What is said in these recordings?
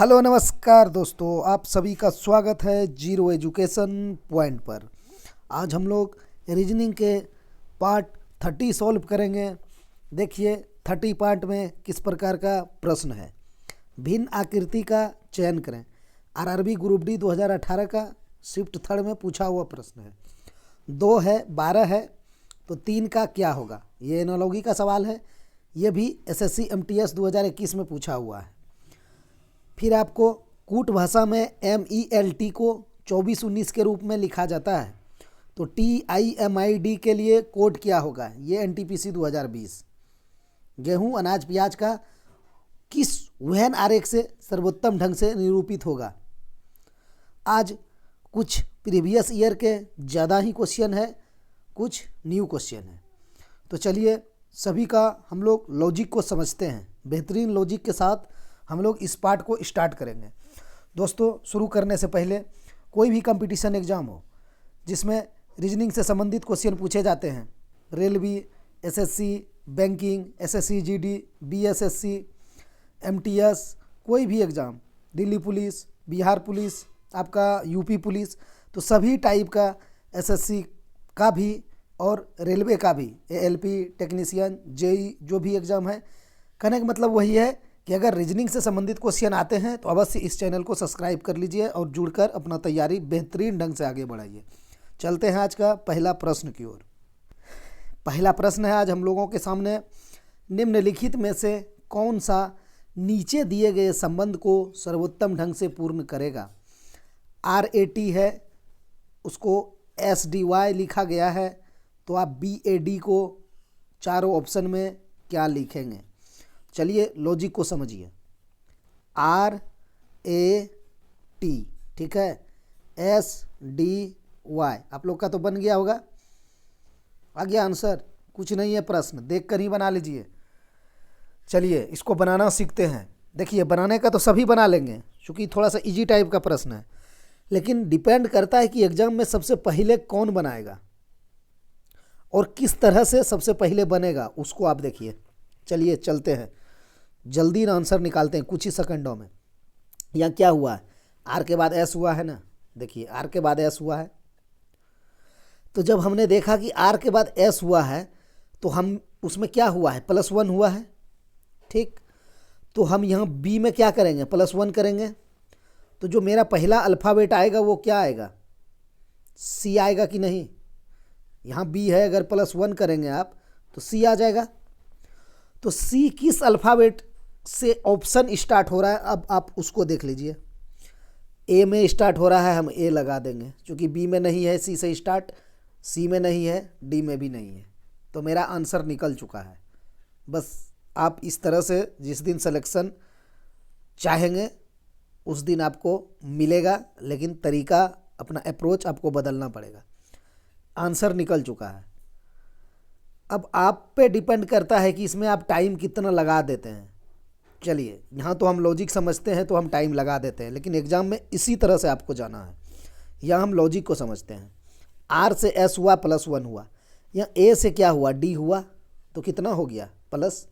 Hello नमस्कार दोस्तों, आप सभी का स्वागत है जीरो एजुकेशन पॉइंट पर। आज हम लोग रीजनिंग के पार्ट 30 सॉल्व करेंगे। देखिए 30 पार्ट में किस प्रकार का प्रश्न है। भिन्न आकृति का चयन करें। आरआरबी ग्रुप डी 2018 का शिफ्ट थर्ड में पूछा हुआ प्रश्न है। 2 है, 12 है, तो 3 का क्या होगा। ये एनालॉजी का सवाल है। ये भी एसएससी एमटीएस 2021 में पूछा हुआ है। फिर आपको कूट भाषा में MELT को 2419 के रूप में लिखा जाता है, तो TIMID के लिए कोड क्या होगा। ये NTPC 2020। गेहूं अनाज प्याज का किस वहन आरेख से सर्वोत्तम ढंग से निरूपित होगा। आज कुछ प्रीवियस ईयर के ज़्यादा ही क्वेश्चन है, कुछ न्यू क्वेश्चन है। तो चलिए सभी का हम लोग लॉजिक को समझते हैं। बेहतरीन लॉजिक के साथ हम लोग इस पार्ट को स्टार्ट करेंगे। दोस्तों, शुरू करने से पहले कोई भी कंपटीशन एग्ज़ाम हो जिसमें रीजनिंग से संबंधित क्वेश्चन पूछे जाते हैं, railway, SSC, banking, SSC GD, BSSC, MTS, कोई भी exam, Delhi police, Bihar police, आपका UP पुलिस, तो सभी टाइप का SSC का भी और रेलवे का भी, ALP टेक्नीशियन, JEE जो भी एग्ज़ाम है, कहने का मतलब वही है कि अगर रीजनिंग से संबंधित क्वेश्चन आते हैं तो अवश्य इस चैनल को सब्सक्राइब कर लीजिए और जुड़कर अपना तैयारी बेहतरीन ढंग से आगे बढ़ाइए। चलते हैं आज का पहला प्रश्न की ओर। पहला प्रश्न है आज हम लोगों के सामने, निम्नलिखित में से कौन सा नीचे दिए गए संबंध को सर्वोत्तम ढंग से पूर्ण करेगा। RAT है, उसको SDY लिखा गया है, तो आप BAD को चारों ऑप्शन में क्या लिखेंगे। चलिए लॉजिक को समझिए। RAT, ठीक है, SDY आप लोग का तो बन गया होगा। आ गया आंसर, कुछ नहीं है, प्रश्न देख कर ही बना लीजिए। चलिए इसको बनाना सीखते हैं। देखिए बनाने का तो सभी बना लेंगे क्योंकि थोड़ा सा इजी टाइप का प्रश्न है, लेकिन डिपेंड करता है कि एग्जाम में सबसे पहले कौन बनाएगा और किस तरह से सबसे पहले बनेगा, उसको आप देखिए। चलिए चलते हैं, जल्दी ना आंसर निकालते हैं कुछ ही सेकंडों में। यहाँ क्या हुआ है, R के बाद S हुआ है ना। देखिए R के बाद S हुआ है, तो जब हमने देखा कि R के बाद S हुआ है तो हम उसमें क्या हुआ है, +1 हुआ है, ठीक। तो हम यहाँ B में क्या करेंगे, +1 करेंगे। तो जो मेरा पहला अल्फ़ाबेट आएगा वो क्या आएगा, C आएगा कि नहीं। यहाँ B है, अगर +1 करेंगे आप तो C आ जाएगा। तो C किस अल्फ़ाबेट से ऑप्शन स्टार्ट हो रहा है, अब आप उसको देख लीजिए। A में स्टार्ट हो रहा है, हम A लगा देंगे, क्योंकि B में नहीं है C से स्टार्ट, C में नहीं है, D में भी नहीं है, तो मेरा आंसर निकल चुका है। बस आप इस तरह से जिस दिन सिलेक्शन चाहेंगे उस दिन आपको मिलेगा, लेकिन तरीका, अपना अप्रोच आपको बदलना पड़ेगा। आंसर निकल चुका है। अब आप पे डिपेंड करता है कि इसमें आप टाइम कितना लगा देते हैं। चलिए यहाँ तो हम लॉजिक समझते हैं तो हम टाइम लगा देते हैं, लेकिन एग्जाम में इसी तरह से आपको जाना है। यहाँ हम लॉजिक को समझते हैं। R से S हुआ, +1 हुआ। यहाँ A से क्या हुआ, D हुआ, तो कितना हो गया, प्लस।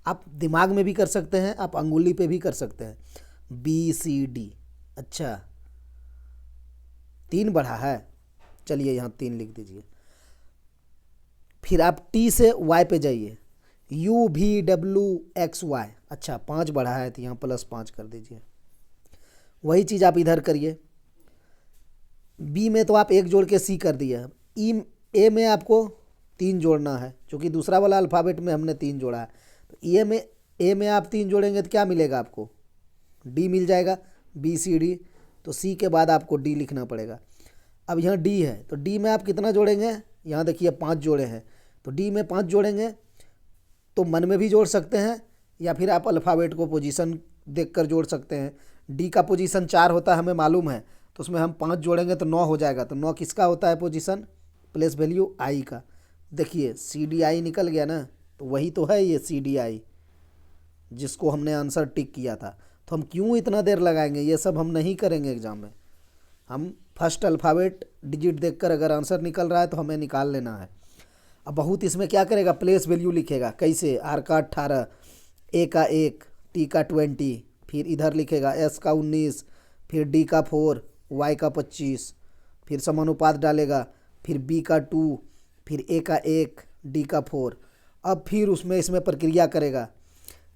आप दिमाग में भी कर सकते हैं, आप अंगुली पे भी कर सकते हैं, BCD। अच्छा 3 बढ़ा है, चलिए यहाँ 3 लिख दीजिए। फिर आप T से Y पे जाइए, UVWXY। अच्छा 5 बढ़ा है तो यहाँ +5 कर दीजिए। वही चीज़ आप इधर करिए। B में तो आप 1 जोड़ के C कर दिया। A में आपको 3 जोड़ना है, क्योंकि दूसरा वाला अल्फ़ाबेट में हमने 3 जोड़ा है। तो A में आप 3 जोड़ेंगे तो क्या मिलेगा आपको, D मिल जाएगा, BCD। तो C के बाद आपको D लिखना पड़ेगा। अब यहाँ D है, तो D में आप कितना जोड़ेंगे, यहाँ देखिए 5 जोड़े हैं, तो D में 5 जोड़ेंगे। तो मन में भी जोड़ सकते हैं या फिर आप अल्फ़ाबेट को पोजीशन देखकर जोड़ सकते हैं। D का पोजीशन 4 होता है, हमें मालूम है, तो उसमें हम 5 जोड़ेंगे तो 9 हो जाएगा। तो 9 किसका होता है पोजीशन, प्लेस वैल्यू I का। देखिए CDI निकल गया ना, तो वही तो है ये CDI जिसको हमने आंसर टिक किया था। तो हम क्यों इतना देर लगाएंगे, ये सब हम नहीं करेंगे एग्जाम में। हम फर्स्ट अल्फ़ाबेट डिजिट देखकर अगर आंसर निकल रहा है तो हमें निकाल लेना है। अब बहुत इसमें क्या करेगा, प्लेस वैल्यू लिखेगा। कैसे, R का 18, A का 1, T का 20, फिर इधर लिखेगा S का 19, फिर D का 4, Y का 25, फिर समानुपात डालेगा, फिर B का 2, फिर A का 1, D का 4। अब फिर उसमें इसमें प्रक्रिया करेगा,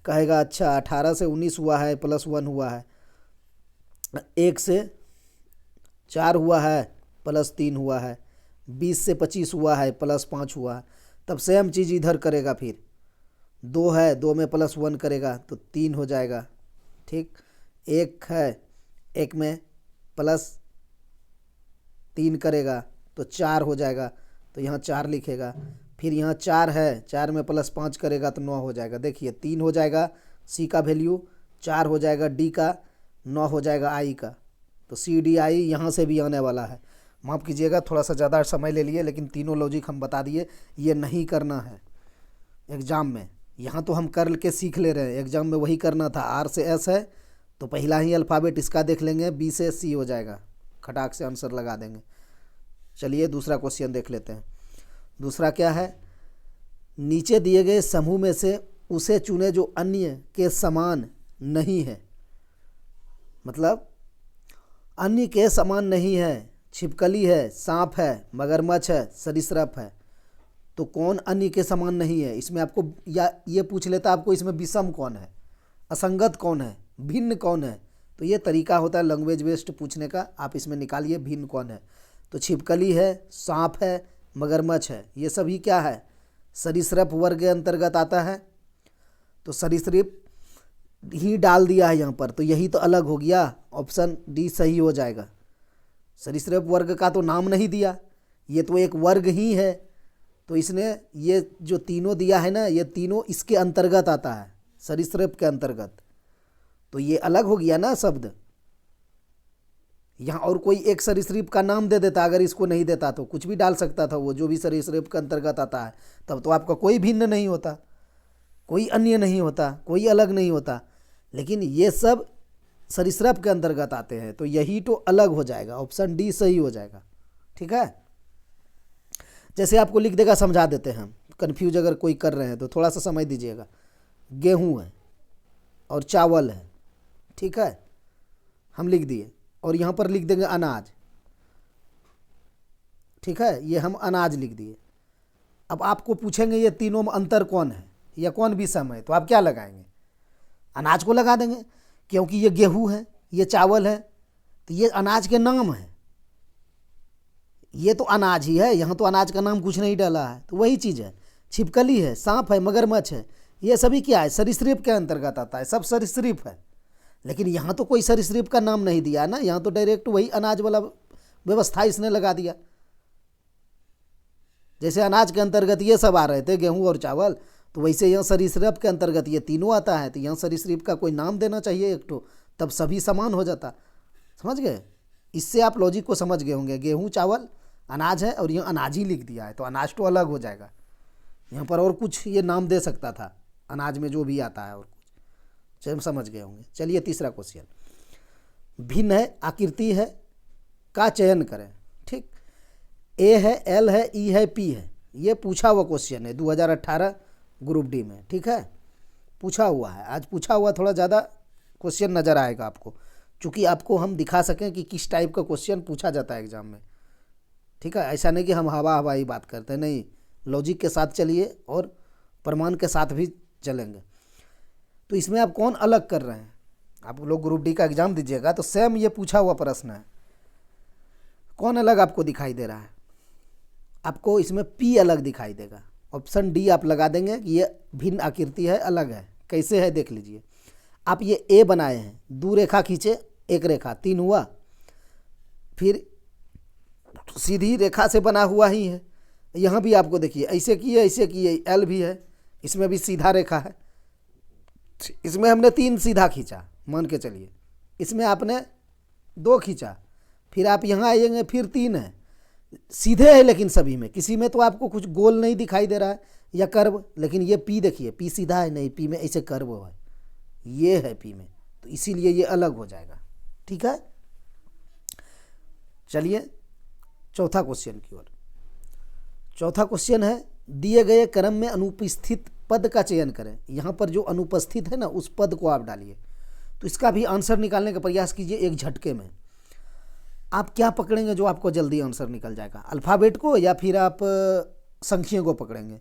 कहेगा अच्छा 18 से 19 हुआ है प्लस 1 हुआ है, 1 से 4 हुआ है प्लस 3 हुआ है, 20 से 25 हुआ है प्लस 5 हुआ है। तब सेम चीज़ इधर करेगा, फिर 2 है 2 में प्लस 1 करेगा तो 3 हो जाएगा। ठीक, 1 है 1 में प्लस 3 करेगा तो 4 हो जाएगा, तो यहाँ 4 लिखेगा। फिर यहाँ 4 है 4 में प्लस 5 करेगा तो 9 हो जाएगा। देखिए 3 हो जाएगा C का वैल्यू, 4 हो जाएगा D का, 9 हो जाएगा I का। तो CDI यहाँ से भी आने वाला है। माफ़ कीजिएगा थोड़ा सा ज़्यादा समय ले लिए, लेकिन तीनों लॉजिक हम बता दिए। ये नहीं करना है एग्ज़ाम में, यहाँ तो हम कर के सीख ले रहे हैं, एग्ज़ाम में वही करना था। R से S है तो पहला ही अल्फ़ाबेट इसका देख लेंगे, B से C हो जाएगा, खटाक से आंसर लगा देंगे। चलिए दूसरा क्वेश्चन देख लेते हैं। दूसरा क्या है, नीचे दिए गए समूह में से उसे चुने जो अन्य के समान नहीं है। मतलब अन्य के समान नहीं है, छिपकली है, सांप है, मगरमच्छ है, सरीसृप है। तो कौन अन्य के समान नहीं है? इसमें आपको या ये पूछ लेता आपको इसमें विषम कौन है, असंगत कौन है, भिन्न कौन है। तो ये तरीका होता है लैंग्वेज बेस्ड पूछने का, आप इसमें निकालिए भिन्न कौन है। तो छिपकली है, सांप है, मगरमच्छ है, ये सभी क्या है, सरीसृप वर्ग के अंतर्गत आता है। तो सरीसृप ही डाल दिया है यहाँ पर, तो यही तो अलग हो गया, ऑप्शन डी सही हो जाएगा। सरीसृप वर्ग का तो नाम नहीं दिया, ये तो एक वर्ग ही है। तो इसने ये जो तीनों दिया है ना, ये तीनों इसके अंतर्गत आता है, सरीसृप के अंतर्गत। तो ये अलग हो गया ना शब्द। यहाँ और कोई एक सरीसृप का नाम दे देता, अगर इसको नहीं देता तो कुछ भी डाल सकता था वो, जो भी सरीसृप के अंतर्गत आता है। तब तो आपका कोई भिन्न नहीं होता, कोई अन्य नहीं होता, कोई अलग नहीं होता। लेकिन ये सब सरीसृप के अंतर्गत आते हैं, तो यही तो अलग हो जाएगा, ऑप्शन डी सही हो जाएगा। ठीक है, जैसे आपको लिख देगा, समझा देते हैं हम, कन्फ्यूज अगर कोई कर रहे हैं तो थोड़ा सा समझ दीजिएगा। गेहूँ है और चावल है, ठीक है, हम लिख दिए, और यहाँ पर लिख देंगे अनाज। ठीक है, ये हम अनाज लिख दिए। अब आपको पूछेंगे ये तीनों में अंतर कौन है या कौन विषम है, तो आप क्या लगाएंगे? अनाज को लगा देंगे, क्योंकि ये गेहूँ है, ये चावल है, तो ये अनाज के नाम है, ये तो अनाज ही है, यहाँ तो अनाज का नाम कुछ नहीं डाला है। तो वही चीज़ है, छिपकली है, सांप है, मगरमच्छ है, ये सभी क्या है, सरीसृप के अंतर्गत आता है, सब सरीसृप है। लेकिन यहाँ तो कोई सरीसृप का नाम नहीं दिया ना, यहाँ तो डायरेक्ट वही अनाज वाला व्यवस्था इसने लगा दिया। जैसे अनाज के अंतर्गत ये सब आ रहे थे, गेहूँ और चावल, तो वैसे यहाँ सरीसृप के अंतर्गत ये तीनों आता है। तो यहाँ सरीसृप का कोई नाम देना चाहिए एक तो, तब सभी समान हो जाता। समझ गए? इससे आप लॉजिक को समझ गए होंगे। गेहूँ चावल अनाज है और यहाँ अनाज ही लिख दिया है, तो अनाज तो अलग हो जाएगा। यहाँ पर और कुछ ये नाम दे सकता था, अनाज में जो भी आता है और कुछ, चलिए समझ गए होंगे। चलिए तीसरा क्वेश्चन, भिन्न है, आकृति है का चयन करें। ठीक, ए है, एल है, ई है, पी है। ये पूछा हुआ क्वेश्चन है 2018 ग्रुप डी में। ठीक है, पूछा हुआ है, आज पूछा हुआ थोड़ा ज़्यादा क्वेश्चन नज़र आएगा आपको, चूँकि आपको हम दिखा सकें कि किस टाइप का क्वेश्चन पूछा जाता है एग्जाम में। ठीक है, ऐसा नहीं कि हम हवा हवाई बात करते हैं, नहीं, लॉजिक के साथ चलिए और प्रमाण के साथ भी चलेंगे। तो इसमें आप कौन अलग कर रहे हैं? आप लोग ग्रुप डी का एग्ज़ाम दीजिएगा तो सेम ये पूछा हुआ प्रश्न है, कौन अलग आपको दिखाई दे रहा है? आपको इसमें पी अलग दिखाई देगा, ऑप्शन डी आप लगा देंगे कि ये भिन्न आकृति है, अलग है। कैसे है देख लीजिए। आप ये ए बनाए हैं, 2 रेखा खींचे, 1 रेखा, 3 हुआ, फिर सीधी रेखा से बना हुआ ही है। यहाँ भी आपको देखिए ऐसे किए, ऐसे किए, एल भी है, इसमें भी सीधा रेखा है। इसमें हमने 3 सीधा खींचा, मान के चलिए, इसमें आपने 2 खींचा, फिर आप यहाँ आएंगे, फिर 3 है, सीधे है। लेकिन सभी में, किसी में तो आपको कुछ गोल नहीं दिखाई दे रहा है या कर्व, लेकिन ये पी देखिए, पी सीधा है नहीं, पी में ऐसे कर्व है, ये है पी में, तो इसीलिए ये अलग हो जाएगा। ठीक है, चलिए चौथा क्वेश्चन की ओर। चौथा क्वेश्चन है, दिए गए क्रम में अनुपस्थित पद का चयन करें। यहाँ पर जो अनुपस्थित है ना, उस पद को आप डालिए। तो इसका भी आंसर निकालने का प्रयास कीजिए एक झटके में। आप क्या पकड़ेंगे जो आपको जल्दी आंसर निकल जाएगा, अल्फ़ाबेट को या फिर आप संख्याओं को पकड़ेंगे?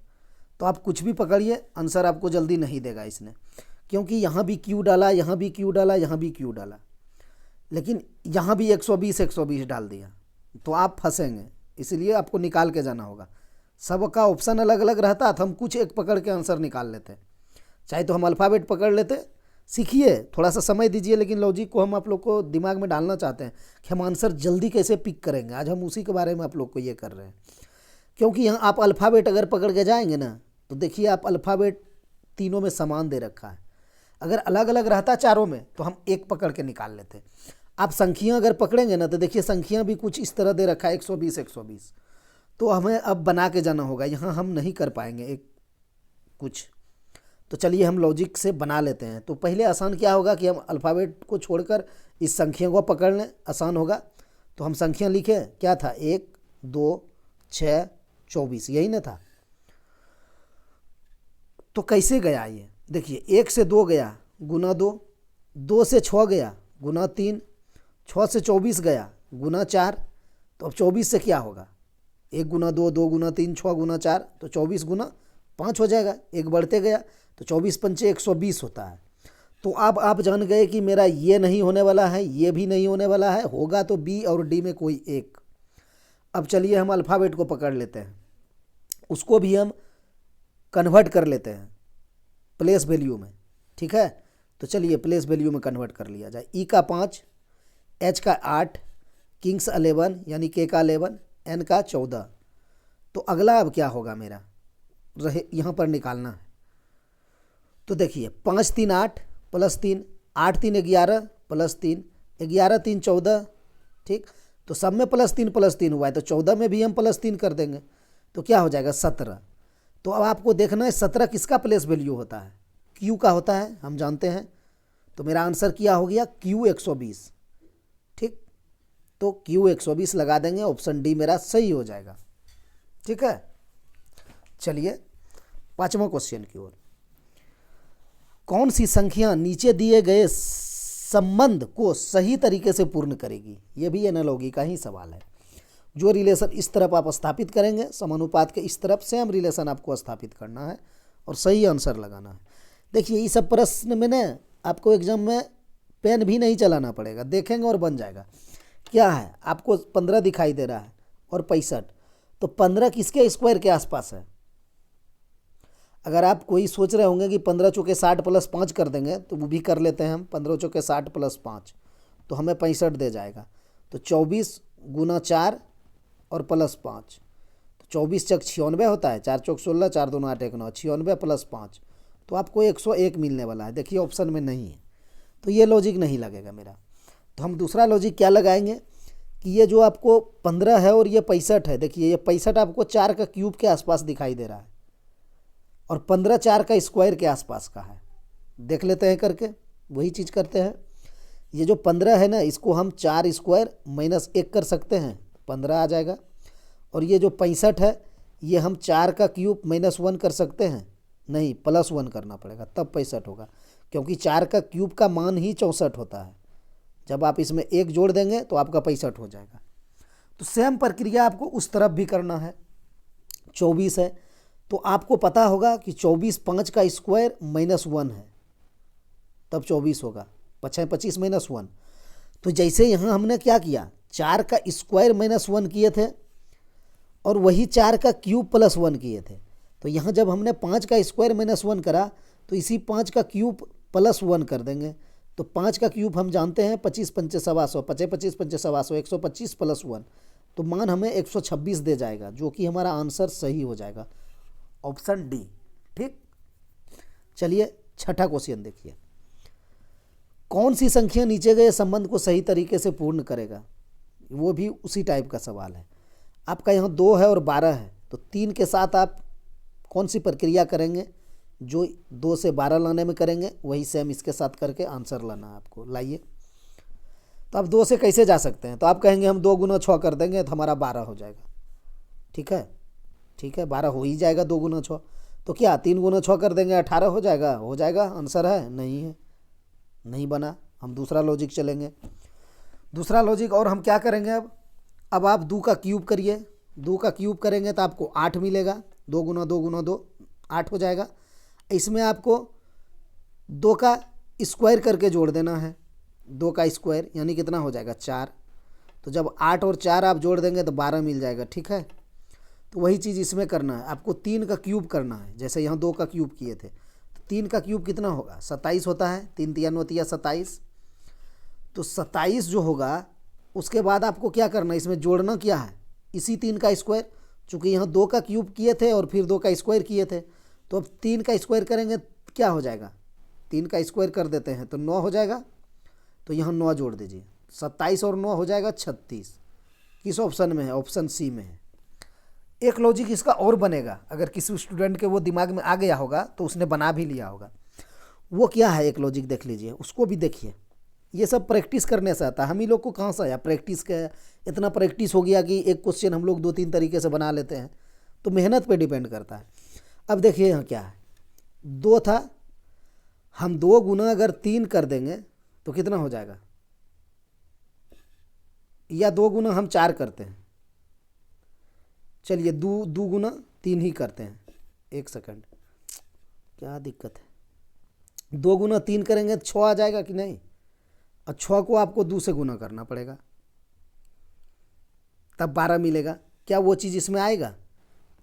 तो आप कुछ भी पकड़िए, आंसर आपको जल्दी नहीं देगा इसने, क्योंकि यहाँ भी क्यू डाला, यहाँ भी क्यू डाला, यहाँ भी क्यू डाला, लेकिन यहाँ भी 120 डाल दिया, तो आप फंसेंगे। इसलिए आपको निकाल के जाना होगा। सबका ऑप्शन अलग अलग रहता तो हम कुछ एक पकड़ के आंसर निकाल लेते, चाहे तो हम अल्फ़ाबेट पकड़ लेते। सीखिए, थोड़ा सा समय दीजिए, लेकिन लॉजिक को हम आप लोग को दिमाग में डालना चाहते हैं कि हम आंसर जल्दी कैसे पिक करेंगे। आज हम उसी के बारे में आप लोग को ये कर रहे हैं, क्योंकि यहाँ आप अल्फ़ाबेट अगर पकड़ के जाएंगे ना, तो देखिए आप अल्फ़ाबेट तीनों में समान दे रखा है। अगर अलग अलग रहता चारों में तो हम एक पकड़ के निकाल लेते। आप संख्या अगर पकड़ेंगे ना, तो देखिए संख्या भी कुछ इस तरह दे रखा है 120, तो हमें अब बना के जाना होगा। यहाँ हम नहीं कर पाएंगे एक कुछ, तो चलिए हम लॉजिक से बना लेते हैं। तो पहले आसान क्या होगा कि हम अल्फ़ाबेट को छोड़कर इस संख्या को पकड़ लें, आसान होगा। तो हम संख्या लिखें, क्या था, 1 2 6 24, यही ना था। तो कैसे गया ये, देखिए 1 से 2 गया गुना 2, 2 से 6 गया गुना 3, 6 से 24 गया गुना 4। तो अब 24 से क्या होगा, 1 गुना 2, 2 गुना 3, 6 गुना 4, तो 24 गुना 5 हो जाएगा। एक बढ़ते गया तो 24 पंचे 120 होता है। तो अब आप जान गए कि मेरा ये नहीं होने वाला है, ये भी नहीं होने वाला है, होगा तो बी और डी में कोई एक। अब चलिए हम अल्फ़ाबेट को पकड़ लेते हैं, उसको भी हम कन्वर्ट कर लेते हैं प्लेस वैल्यू में, ठीक है। तो चलिए प्लेस वैल्यू में कन्वर्ट कर लिया जाए। ई का 5, एच का 8, किंग्स 11 यानी के का 11, एन का 14। तो अगला अब क्या होगा मेरा, रहे यहाँ पर निकालना है। तो देखिए 5 3 8 प्लस 3, 8 3 11 प्लस 3, 11 3 14, ठीक। तो सब में प्लस 3 हुआ है, तो 14 में भी हम प्लस 3 कर देंगे, तो क्या हो जाएगा 17। तो अब आपको देखना है 17 किसका प्लेस वैल्यू होता है, क्यू का होता है, हम जानते हैं। तो मेरा आंसर क्या हो गया, क्यू 120, ठीक। तो क्यू 120 लगा देंगे, ऑप्शन डी मेरा सही हो जाएगा, ठीक है। चलिए 5वां क्वेश्चन की ओर। कौन सी संख्या नीचे दिए गए संबंध को सही तरीके से पूर्ण करेगी, ये भी एनालॉजी का ही सवाल है। जो रिलेशन इस तरफ आप स्थापित करेंगे, समानुपात के इस तरफ से हम रिलेशन आपको स्थापित करना है और सही आंसर लगाना है। देखिए इस सब प्रश्न में ना आपको एग्जाम में पेन भी नहीं चलाना पड़ेगा, देखेंगे और बन जाएगा। क्या है, आपको 15 दिखाई दे रहा है और 65, तो 15 किसके स्क्वायर के आसपास है। अगर आप कोई सोच रहे होंगे कि 15 चौके 60 प्लस 5 कर देंगे, तो वो भी कर लेते हैं हम। 15 चौके 60 प्लस 5 तो हमें 65 दे जाएगा। तो 24 गुना 4 और प्लस 5, तो 24 चक 96 होता है, 4 चौक 16, 4 दूना 8 1 9, 96 प्लस 5, तो आपको 101 मिलने वाला है। देखिए ऑप्शन में नहीं है, तो ये लॉजिक नहीं लगेगा मेरा। तो हम दूसरा लॉजिक क्या लगाएंगे कि ये जो आपको 15 है और ये 65 है, देखिए ये 65 आपको 4 का क्यूब के आसपास दिखाई दे रहा है और 15 4 का स्क्वायर के आसपास का है। देख लेते हैं करके, वही चीज़ करते हैं। ये जो 15 है ना, इसको हम 4 स्क्वायर माइनस 1 कर सकते हैं, 15 आ जाएगा। और ये जो 65 है, ये हम 4 का क्यूब माइनस 1 कर सकते हैं, नहीं प्लस 1 करना पड़ेगा, तब 65 होगा, क्योंकि 4 का क्यूब का मान ही 64 होता है। जब आप इसमें 1 जोड़ देंगे तो आपका 65 हो जाएगा। तो सेम प्रक्रिया आपको उस तरफ भी करना है। 24 है, तो आपको पता होगा कि 24 5 का स्क्वायर माइनस 1 है, तब 24 होगा, 5 25 माइनस 1। तो जैसे यहाँ हमने क्या किया, 4 का स्क्वायर माइनस 1 किए थे और वही 4 का क्यूब प्लस 1 किए थे। तो यहाँ जब हमने 5 का स्क्वायर माइनस 1 करा, तो इसी 5 का क्यूब प्लस 1 कर देंगे। तो 5 का क्यूब हम जानते हैं 25 पंचे 125, 25 25 पंचे 125, 125 प्लस 1, तो मान हमें 126 दे जाएगा, जो कि हमारा आंसर सही हो जाएगा, ऑप्शन डी, ठीक। चलिए 6ठा क्वेश्चन देखिए। कौन सी संख्या नीचे गए संबंध को सही तरीके से पूर्ण करेगा, वो भी उसी टाइप का सवाल है। आपका यहाँ 2 है और 12 है, तो 3 के साथ आप कौन सी प्रक्रिया करेंगे, जो 2 से 12 लाने में करेंगे, वही सेम इसके साथ करके आंसर लाना है आपको। लाइए, तो आप 2 से कैसे जा सकते हैं, तो आप कहेंगे हम 2 गुना 6 कर देंगे तो हमारा 12 हो जाएगा, ठीक है, ठीक है, 12 हो ही जाएगा 2 गुना 6। तो क्या 3 गुना 6 कर देंगे 18 हो जाएगा, हो जाएगा, आंसर है, नहीं है, नहीं बना हम दूसरा लॉजिक चलेंगे। दूसरा लॉजिक और हम क्या करेंगे अब आप 2 का क्यूब करिए। 2 का क्यूब करेंगे तो आपको 8 मिलेगा। 2 गुना 2 गुना 2 8 हो जाएगा। इसमें आपको 2 का स्क्वायर करके जोड़ देना है। 2 का स्क्वायर यानी कितना हो जाएगा 4। तो जब 8 और 4 आप जोड़ देंगे तो 12 मिल जाएगा। ठीक है, तो वही चीज़ इसमें करना है आपको। 3 का क्यूब करना है, जैसे यहाँ 2 का क्यूब किए थे। तो 3 का क्यूब कितना होगा 27 होता है। 3 तिया 9 तिया 27। तो 27 जो होगा उसके बाद आपको क्या करना है, इसमें जोड़ना क्या है, इसी 3 का स्क्वायर। चूँकि यहाँ 2 का क्यूब किए थे और फिर 2 का स्क्वायर किए थे, तो अब 3 का स्क्वायर करेंगे क्या हो जाएगा, 3 का स्क्वायर कर देते हैं तो 9 हो जाएगा। तो यहाँ 9 जोड़ दीजिए। 27 और 9 हो जाएगा 36। किस ऑप्शन में है, ऑप्शन सी में है। एक लॉजिक इसका और बनेगा, अगर किसी स्टूडेंट के वो दिमाग में आ गया होगा तो उसने बना भी लिया होगा। वो क्या है एक लॉजिक देख लीजिए, उसको भी देखिए। ये सब प्रैक्टिस करने से आता है। हम ही लोग को कहाँ से आया प्रैक्टिस का, इतना प्रैक्टिस हो गया कि एक क्वेश्चन हम लोग 2-3 तरीके से बना लेते हैं। तो मेहनत पे डिपेंड करता है। अब देखिए यहाँ क्या है, 2 था, हम 2 गुना अगर 3 कर देंगे तो कितना हो जाएगा, या 2 गुना हम 4 करते हैं। चलिए 2 गुना 3 ही करते हैं। एक सेकंड, क्या दिक्कत है। 2 गुना 3 करेंगे तो 6 आ जाएगा कि नहीं, और 6 को आपको 2 से गुना करना पड़ेगा, तब 12 मिलेगा। क्या वो चीज़ इसमें आएगा,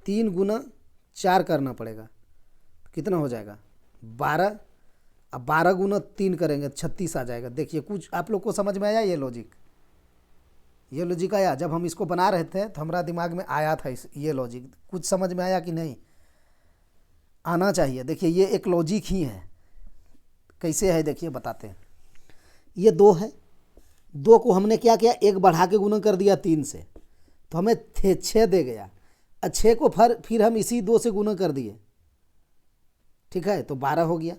3 गुना 4 करना पड़ेगा, कितना हो जाएगा 12। अब 12 गुना 3 करेंगे 36 आ जाएगा। देखिए कुछ आप लोग को समझ में आया, ये लॉजिक आया। जब हम इसको बना रहे थे तो हमारा दिमाग में आया था ये लॉजिक। कुछ समझ में आया कि नहीं, आना चाहिए। देखिए ये एक लॉजिक ही है। कैसे है देखिए बताते हैं। ये 2 है, 2 को हमने क्या किया, 1 बढ़ा के गुना कर दिया 3 से, तो हमें 6 दे गया। 6 को फिर हम इसी 2 से गुना कर दिए, ठीक है, तो 12 हो गया।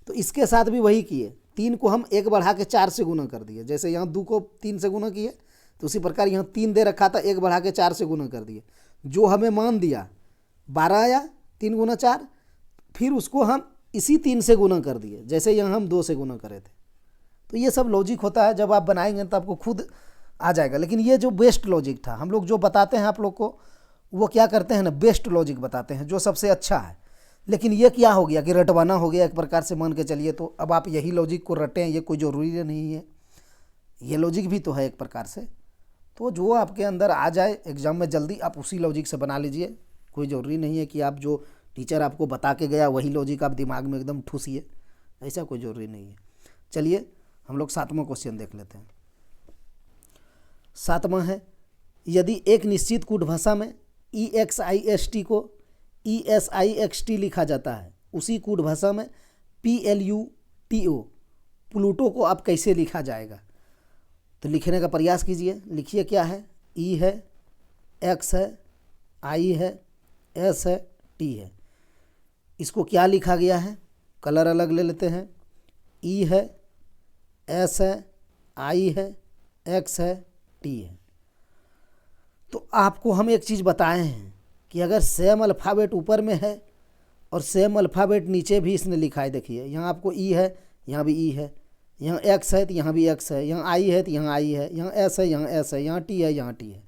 तो इसके साथ भी वही किए, 3 को हम 1 बढ़ा के 4 से गुना कर दिए। जैसे यहाँ 2 को 3 से गुना किए, तो उसी प्रकार यहाँ 3 दे रखा था, 1 बढ़ा के 4 से गुना कर दिए। जो हमें मान दिया 12 आया, 3 गुना 4, फिर उसको हम इसी 3 से गुना कर दिए, जैसे यहाँ हम 2 से गुना करे थे। तो ये सब लॉजिक होता है, जब आप बनाएंगे तो आपको खुद आ जाएगा। लेकिन ये जो बेस्ट लॉजिक था, हम लोग जो बताते हैं आप लोग को, वो क्या करते हैं ना, बेस्ट लॉजिक बताते हैं, जो सबसे अच्छा है। लेकिन ये क्या हो गया कि रटवाना हो गया एक प्रकार से, मान के चलिए। तो अब आप यही लॉजिक को रटें, ये कोई ज़रूरी नहीं है। ये लॉजिक भी तो है एक प्रकार से। तो जो आपके अंदर आ जाए एग्ज़ाम में जल्दी, आप उसी लॉजिक से बना लीजिए। कोई ज़रूरी नहीं है कि आप जो टीचर आपको बता के गया वही लॉजिक आप दिमाग में एकदम ठूसिए, ऐसा कोई ज़रूरी नहीं है। चलिए हम लोग 7वां क्वेश्चन देख लेते हैं। 7वां है, यदि एक निश्चित कूट भाषा में EXIST को ESIXT लिखा जाता है, उसी कूट भाषा में PLUTO प्लूटो को अब कैसे लिखा जाएगा। तो लिखने का प्रयास कीजिए। लिखिए क्या है, E है, X है, I है, S है, T है। इसको क्या लिखा गया है, कलर अलग ले लेते हैं। E है, S है, I है, X है, T है। तो आपको हम एक चीज़ बताए हैं कि अगर सेम अल्फ़ाबेट ऊपर में है और सेम अल्फ़ाबेट नीचे भी इसने लिखा है, देखिए यहाँ आपको E है, यहाँ भी E है, यहाँ X है तो यहाँ भी X है, यहाँ I है तो यहाँ I है, यहाँ S है, यहाँ S है, यहाँ T है, यहाँ T है।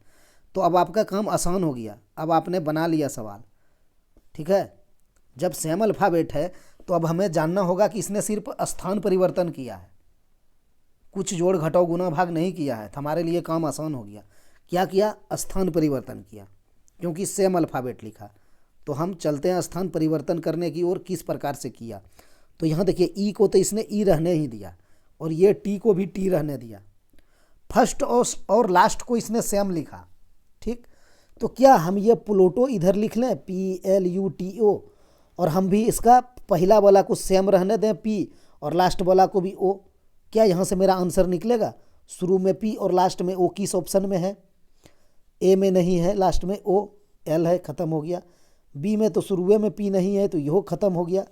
तो अब आपका काम आसान हो गया, अब आपने बना लिया सवाल, ठीक है। जब सेम अल्फ़ाबेट है तो अब हमें जानना होगा कि इसने सिर्फ स्थान परिवर्तन किया है, कुछ जोड़ घटाव गुना भाग नहीं किया है। तो हमारे लिए काम आसान हो गया। क्या किया, स्थान परिवर्तन किया, क्योंकि सेम अल्फ़ाबेट लिखा। तो हम चलते हैं स्थान परिवर्तन करने की ओर, किस प्रकार से किया। तो यहाँ देखिए ई को तो इसने ई रहने ही दिया और ये टी को भी टी रहने दिया। फर्स्ट और लास्ट को इसने सेम लिखा, ठीक। तो क्या हम ये प्लूटो इधर लिख लें, PLUTO, और हम भी इसका पहला वाला को सेम रहने दें P और लास्ट वाला को भी O। क्या यहाँ से मेरा आंसर निकलेगा, शुरू में P और लास्ट में O किस ऑप्शन में है, A में नहीं है, लास्ट में O, L है, ख़त्म हो गया। B में तो शुरू में P नहीं है तो यह ख़त्म हो गया।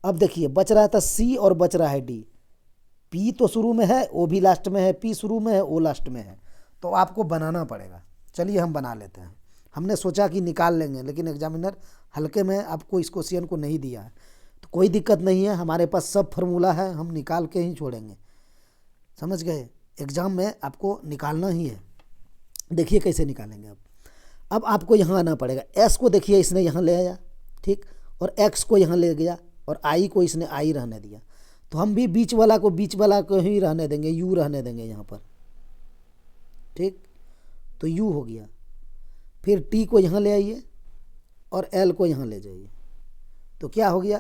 अब देखिए बच रहा था C और बच रहा है D। P तो शुरू में है, O भी लास्ट में है, P शुरू में है, O लास्ट में है। तो आपको बनाना पड़ेगा। चलिए हम बना लेते हैं। हमने सोचा कि निकाल लेंगे, लेकिन एग्जामिनर हल्के में आपको इस क्वेश्चन को नहीं दिया है। तो कोई दिक्कत नहीं है, हमारे पास सब फार्मूला है, हम निकाल के ही छोड़ेंगे। समझ गए, एग्ज़ाम में आपको निकालना ही है। देखिए कैसे निकालेंगे अब आपको यहाँ आना पड़ेगा। एस को देखिए इसने यहाँ ले आया, ठीक, और एक्स को यहाँ ले गया और आई को इसने आई रहने दिया, तो हम भी बीच वाला को ही रहने देंगे, यू रहने देंगे यहाँ पर, ठीक, तो यू हो गया। फिर टी को यहाँ ले आइए और एल को यहाँ ले जाइए, तो क्या हो गया,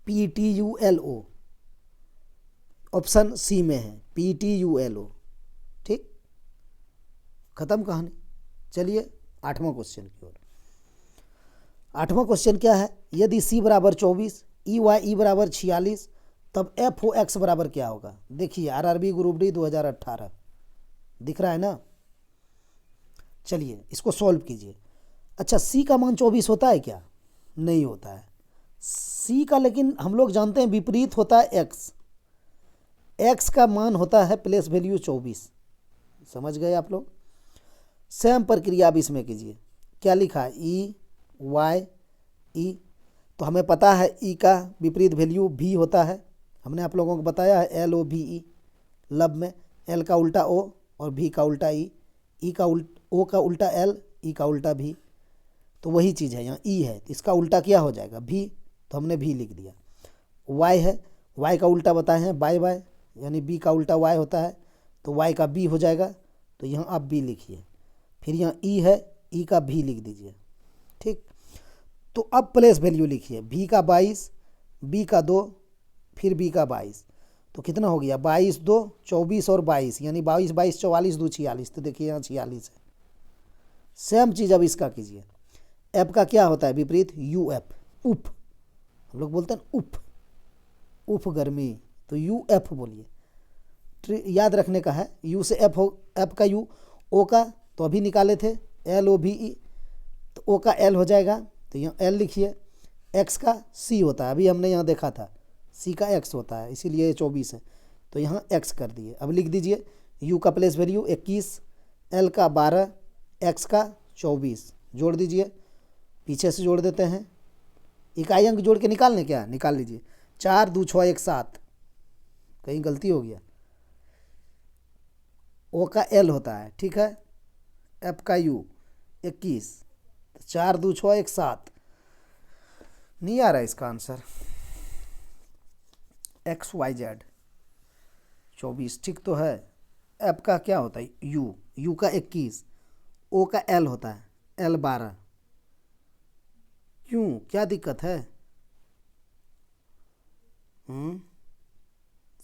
P T U L O, option C में है P T U L O, ठीक, खत्म कहानी। चलिए 8वां क्वेश्चन की ओर। 8वां क्वेश्चन क्या है, यदि सी बराबर 24, ई वाई ई बराबर 46, तब एफ ओ एक्स बराबर क्या होगा। देखिए आरआरबी ग्रुप डी 2018 दिख रहा है ना। चलिए इसको सॉल्व कीजिए। अच्छा, सी का मान 24 होता है क्या, नहीं होता है सी का, लेकिन हम लोग जानते हैं विपरीत होता है एक्स, एक्स का मान होता है प्लेस वैल्यू 24। समझ गए आप लोग। सेम प्रक्रिया अब इसमें कीजिए। क्या लिखा है, ई वाई ई, तो हमें पता है ई का विपरीत वैल्यू भी होता है, हमने आप लोगों को बताया है एल ओ भी ई, लब में एल का उल्टा ओ और भी का उल्टा ई का ओ का उल्टा एल, ई का उल्टा भी, तो वही चीज़ है यहाँ ई है, तो इसका उल्टा क्या हो जाएगा भी, तो हमने भी लिख दिया। वाई है, वाई का उल्टा बताए हैं बाय बाय, यानी बी का उल्टा वाई होता है, तो वाई का बी हो जाएगा, तो यहाँ आप बी लिखिए। फिर यहाँ ई है, ई का भी लिख दीजिए, ठीक। तो अब प्लेस वैल्यू लिखिए, भी का 22, बी का 2, फिर बी का 22, तो कितना हो गया 22 2 24 और 22, यानी 22 22 44 2 46, तो देखिए यहाँ 46 है। सेम चीज़ अब इसका कीजिए। एफ का क्या होता है विपरीत, यू एफ, उफ, हम लोग बोलते हैं उफ, उफ गर्मी, तो यू एफ बोलिए, याद रखने का है। यू से एफ हो, एफ का यू, ओ का तो अभी निकाले थे एल ओ भी ई, तो ओ का एल हो जाएगा, तो यहाँ एल लिखिए। एक्स का सी होता है, अभी हमने यहाँ देखा था सी का एक्स होता है, इसीलिए 24 है, तो यहाँ एक्स कर दिए। अब लिख दीजिए यू का प्लेस वैल्यू 21, एल का 12, एक्स का 24, जोड़ दीजिए, पीछे से जोड़ देते हैं, इकाई अंक जोड़ के निकालने, क्या निकाल लीजिए, 4 2 6 1 7, कहीं गलती हो गया, ओ का एल होता है, ठीक है, एफ का यू 21, 4 2 6 1 7, नहीं आ रहा है इसका आंसर, एक्स वाई जेड 24 ठीक तो है। एफ का क्या होता है यू, यू का 21, ओ का एल होता है, एल 12, क्यों क्या दिक्कत है,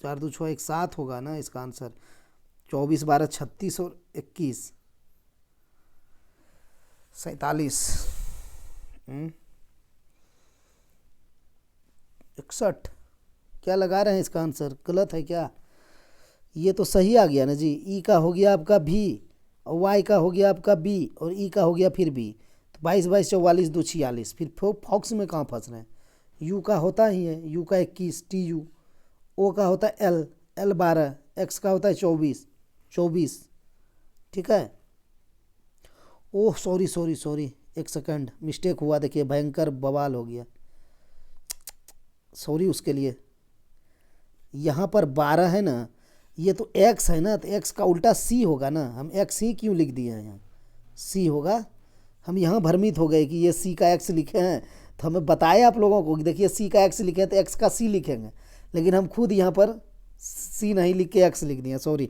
4 2 6 1 7 होगा ना इसका आंसर, 24 12 36 और 21 47, 61, क्या लगा रहे हैं इसका आंसर, गलत है क्या, ये तो सही आ गया ना जी। ई का हो गया आपका भी, और वाई का हो गया आपका बी, और ई का हो गया फिर बी, तो 22 22 44 2 46, फिर फॉक्स में कहाँ फंस रहे हैं। यू का होता ही है, यू का 21 टी यू, ओ का होता है एल, एल 12, एक्स का होता है 24 24, ठीक है। ओह सॉरी सॉरी सॉरी, एक सेकंड मिस्टेक हुआ, देखिए भयंकर बवाल हो गया, सॉरी उसके लिए। यहाँ पर 12 है ना, ये तो x है ना, तो x का उल्टा c होगा ना, हम x ही क्यों लिख दिए हैं यहाँ, c होगा। हम यहाँ भ्रमित हो गए कि ये c का x लिखे हैं, तो हमें बताया आप लोगों को कि देखिए c का x लिखे हैं तो x का c लिखेंगे, लेकिन हम खुद यहाँ पर c नहीं लिख के x लिख दिए, सॉरी,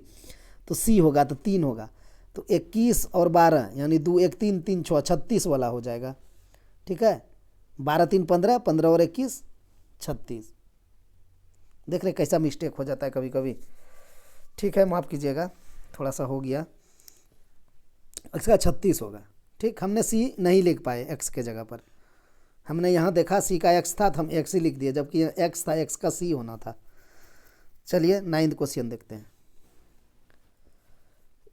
तो c होगा, तो 3 होगा, तो 21 और 12 यानी 2 1 3 3 6 36 वाला हो जाएगा, ठीक है। 12 3 15, 15 और 21 36, देख रहे कैसा मिस्टेक हो जाता है कभी कभी, ठीक है, माफ़ कीजिएगा, थोड़ा सा हो गया, इसका 36 होगा, ठीक। हमने सी नहीं लिख पाए एक्स के जगह पर, हमने यहाँ देखा सी का एक्स था तो हम एक्स ही लिख दिए, जबकि एक्स था, एक्स का सी होना था। चलिए 9वां क्वेश्चन देखते हैं।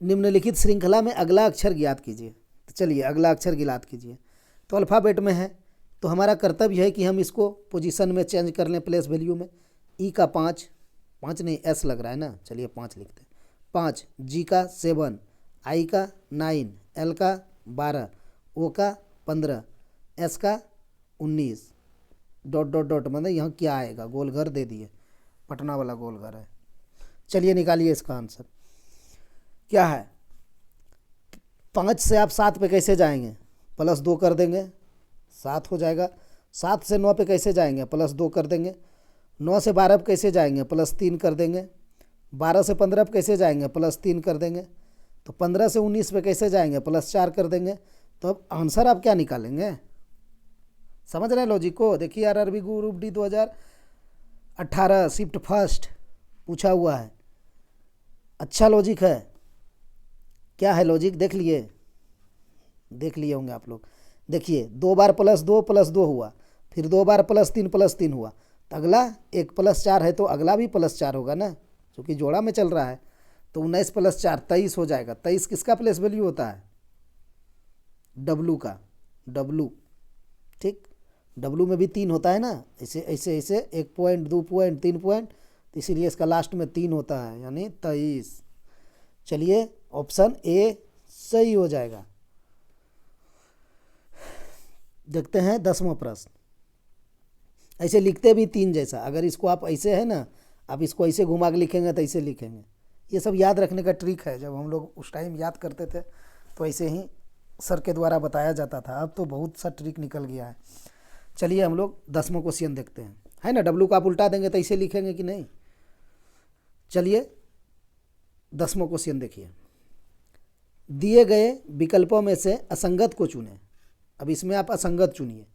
निम्नलिखित श्रृंखला में अगला अक्षर ज्ञात कीजिए, तो चलिए अगला अक्षर ज्ञात कीजिए। तो अल्फ़ाबेट में है, तो हमारा कर्तव्य है कि हम इसको पोजीशन में चेंज कर लें, प्लेस वैल्यू में। ई का 5 नहीं एस लग रहा है ना, चलिए 5 लिखते हैं, 5, जी का 7, आई का 9, एल का 12, ओ का 15, एस का 19, डॉट डॉट डॉट, मतलब यहाँ क्या आएगा, गोल घर दे दिए, पटना वाला गोल घर है। चलिए निकालिए इसका आंसर क्या है। 5 से आप 7 पे कैसे जाएंगे, +2 कर देंगे, 7 हो जाएगा। 7 से 9 पे कैसे जाएंगे, +2 कर देंगे। 9 से 12 पे कैसे जाएंगे, +3 कर देंगे। 12 से 15 पे कैसे जाएंगे, +3 कर देंगे। तो 15 से 19 पे कैसे जाएंगे, +4 कर देंगे। तो अब आंसर आप क्या निकालेंगे, समझ रहे हैं लॉजिक को। देखिए RRB group D 2018 shift first पूछा हुआ है, अच्छा लॉजिक है। क्या है लॉजिक, देख लिए होंगे आप लोग। देखिए 2 बार +2 हुआ, फिर 2 बार +3 हुआ, तो अगला एक +4 है तो अगला भी +4 होगा ना, क्योंकि जोड़ा में चल रहा है। तो 19 + 4 23 हो जाएगा। 23 किसका प्लेस वैल्यू होता है, डब्लू का, डब्लू, ठीक। डब्लू में भी 3 होता है ना, ऐसे ऐसे ऐसे 1 पॉइंट 2 पॉइंट 3 पॉइंट, तो इसीलिए इसका लास्ट में 3 होता है, यानी 23। चलिए ऑप्शन ए सही हो जाएगा। देखते हैं 10वां प्रश्न। ऐसे लिखते भी 3 जैसा, अगर इसको आप ऐसे है ना, आप इसको ऐसे घुमा के लिखेंगे तो ऐसे लिखेंगे। ये सब याद रखने का ट्रिक है, जब हम लोग उस टाइम याद करते थे तो ऐसे ही सर के द्वारा बताया जाता था। अब तो बहुत सा ट्रिक निकल गया है। चलिए हम लोग 10वां क्वेश्चन देखते हैं, है ना। डब्लू को आप उल्टा देंगे तो ऐसे लिखेंगे कि नहीं। चलिए 10वां क्वेश्चन देखिए। दिए गए विकल्पों में से असंगत को चुनें। अब इसमें आप असंगत चुनिए।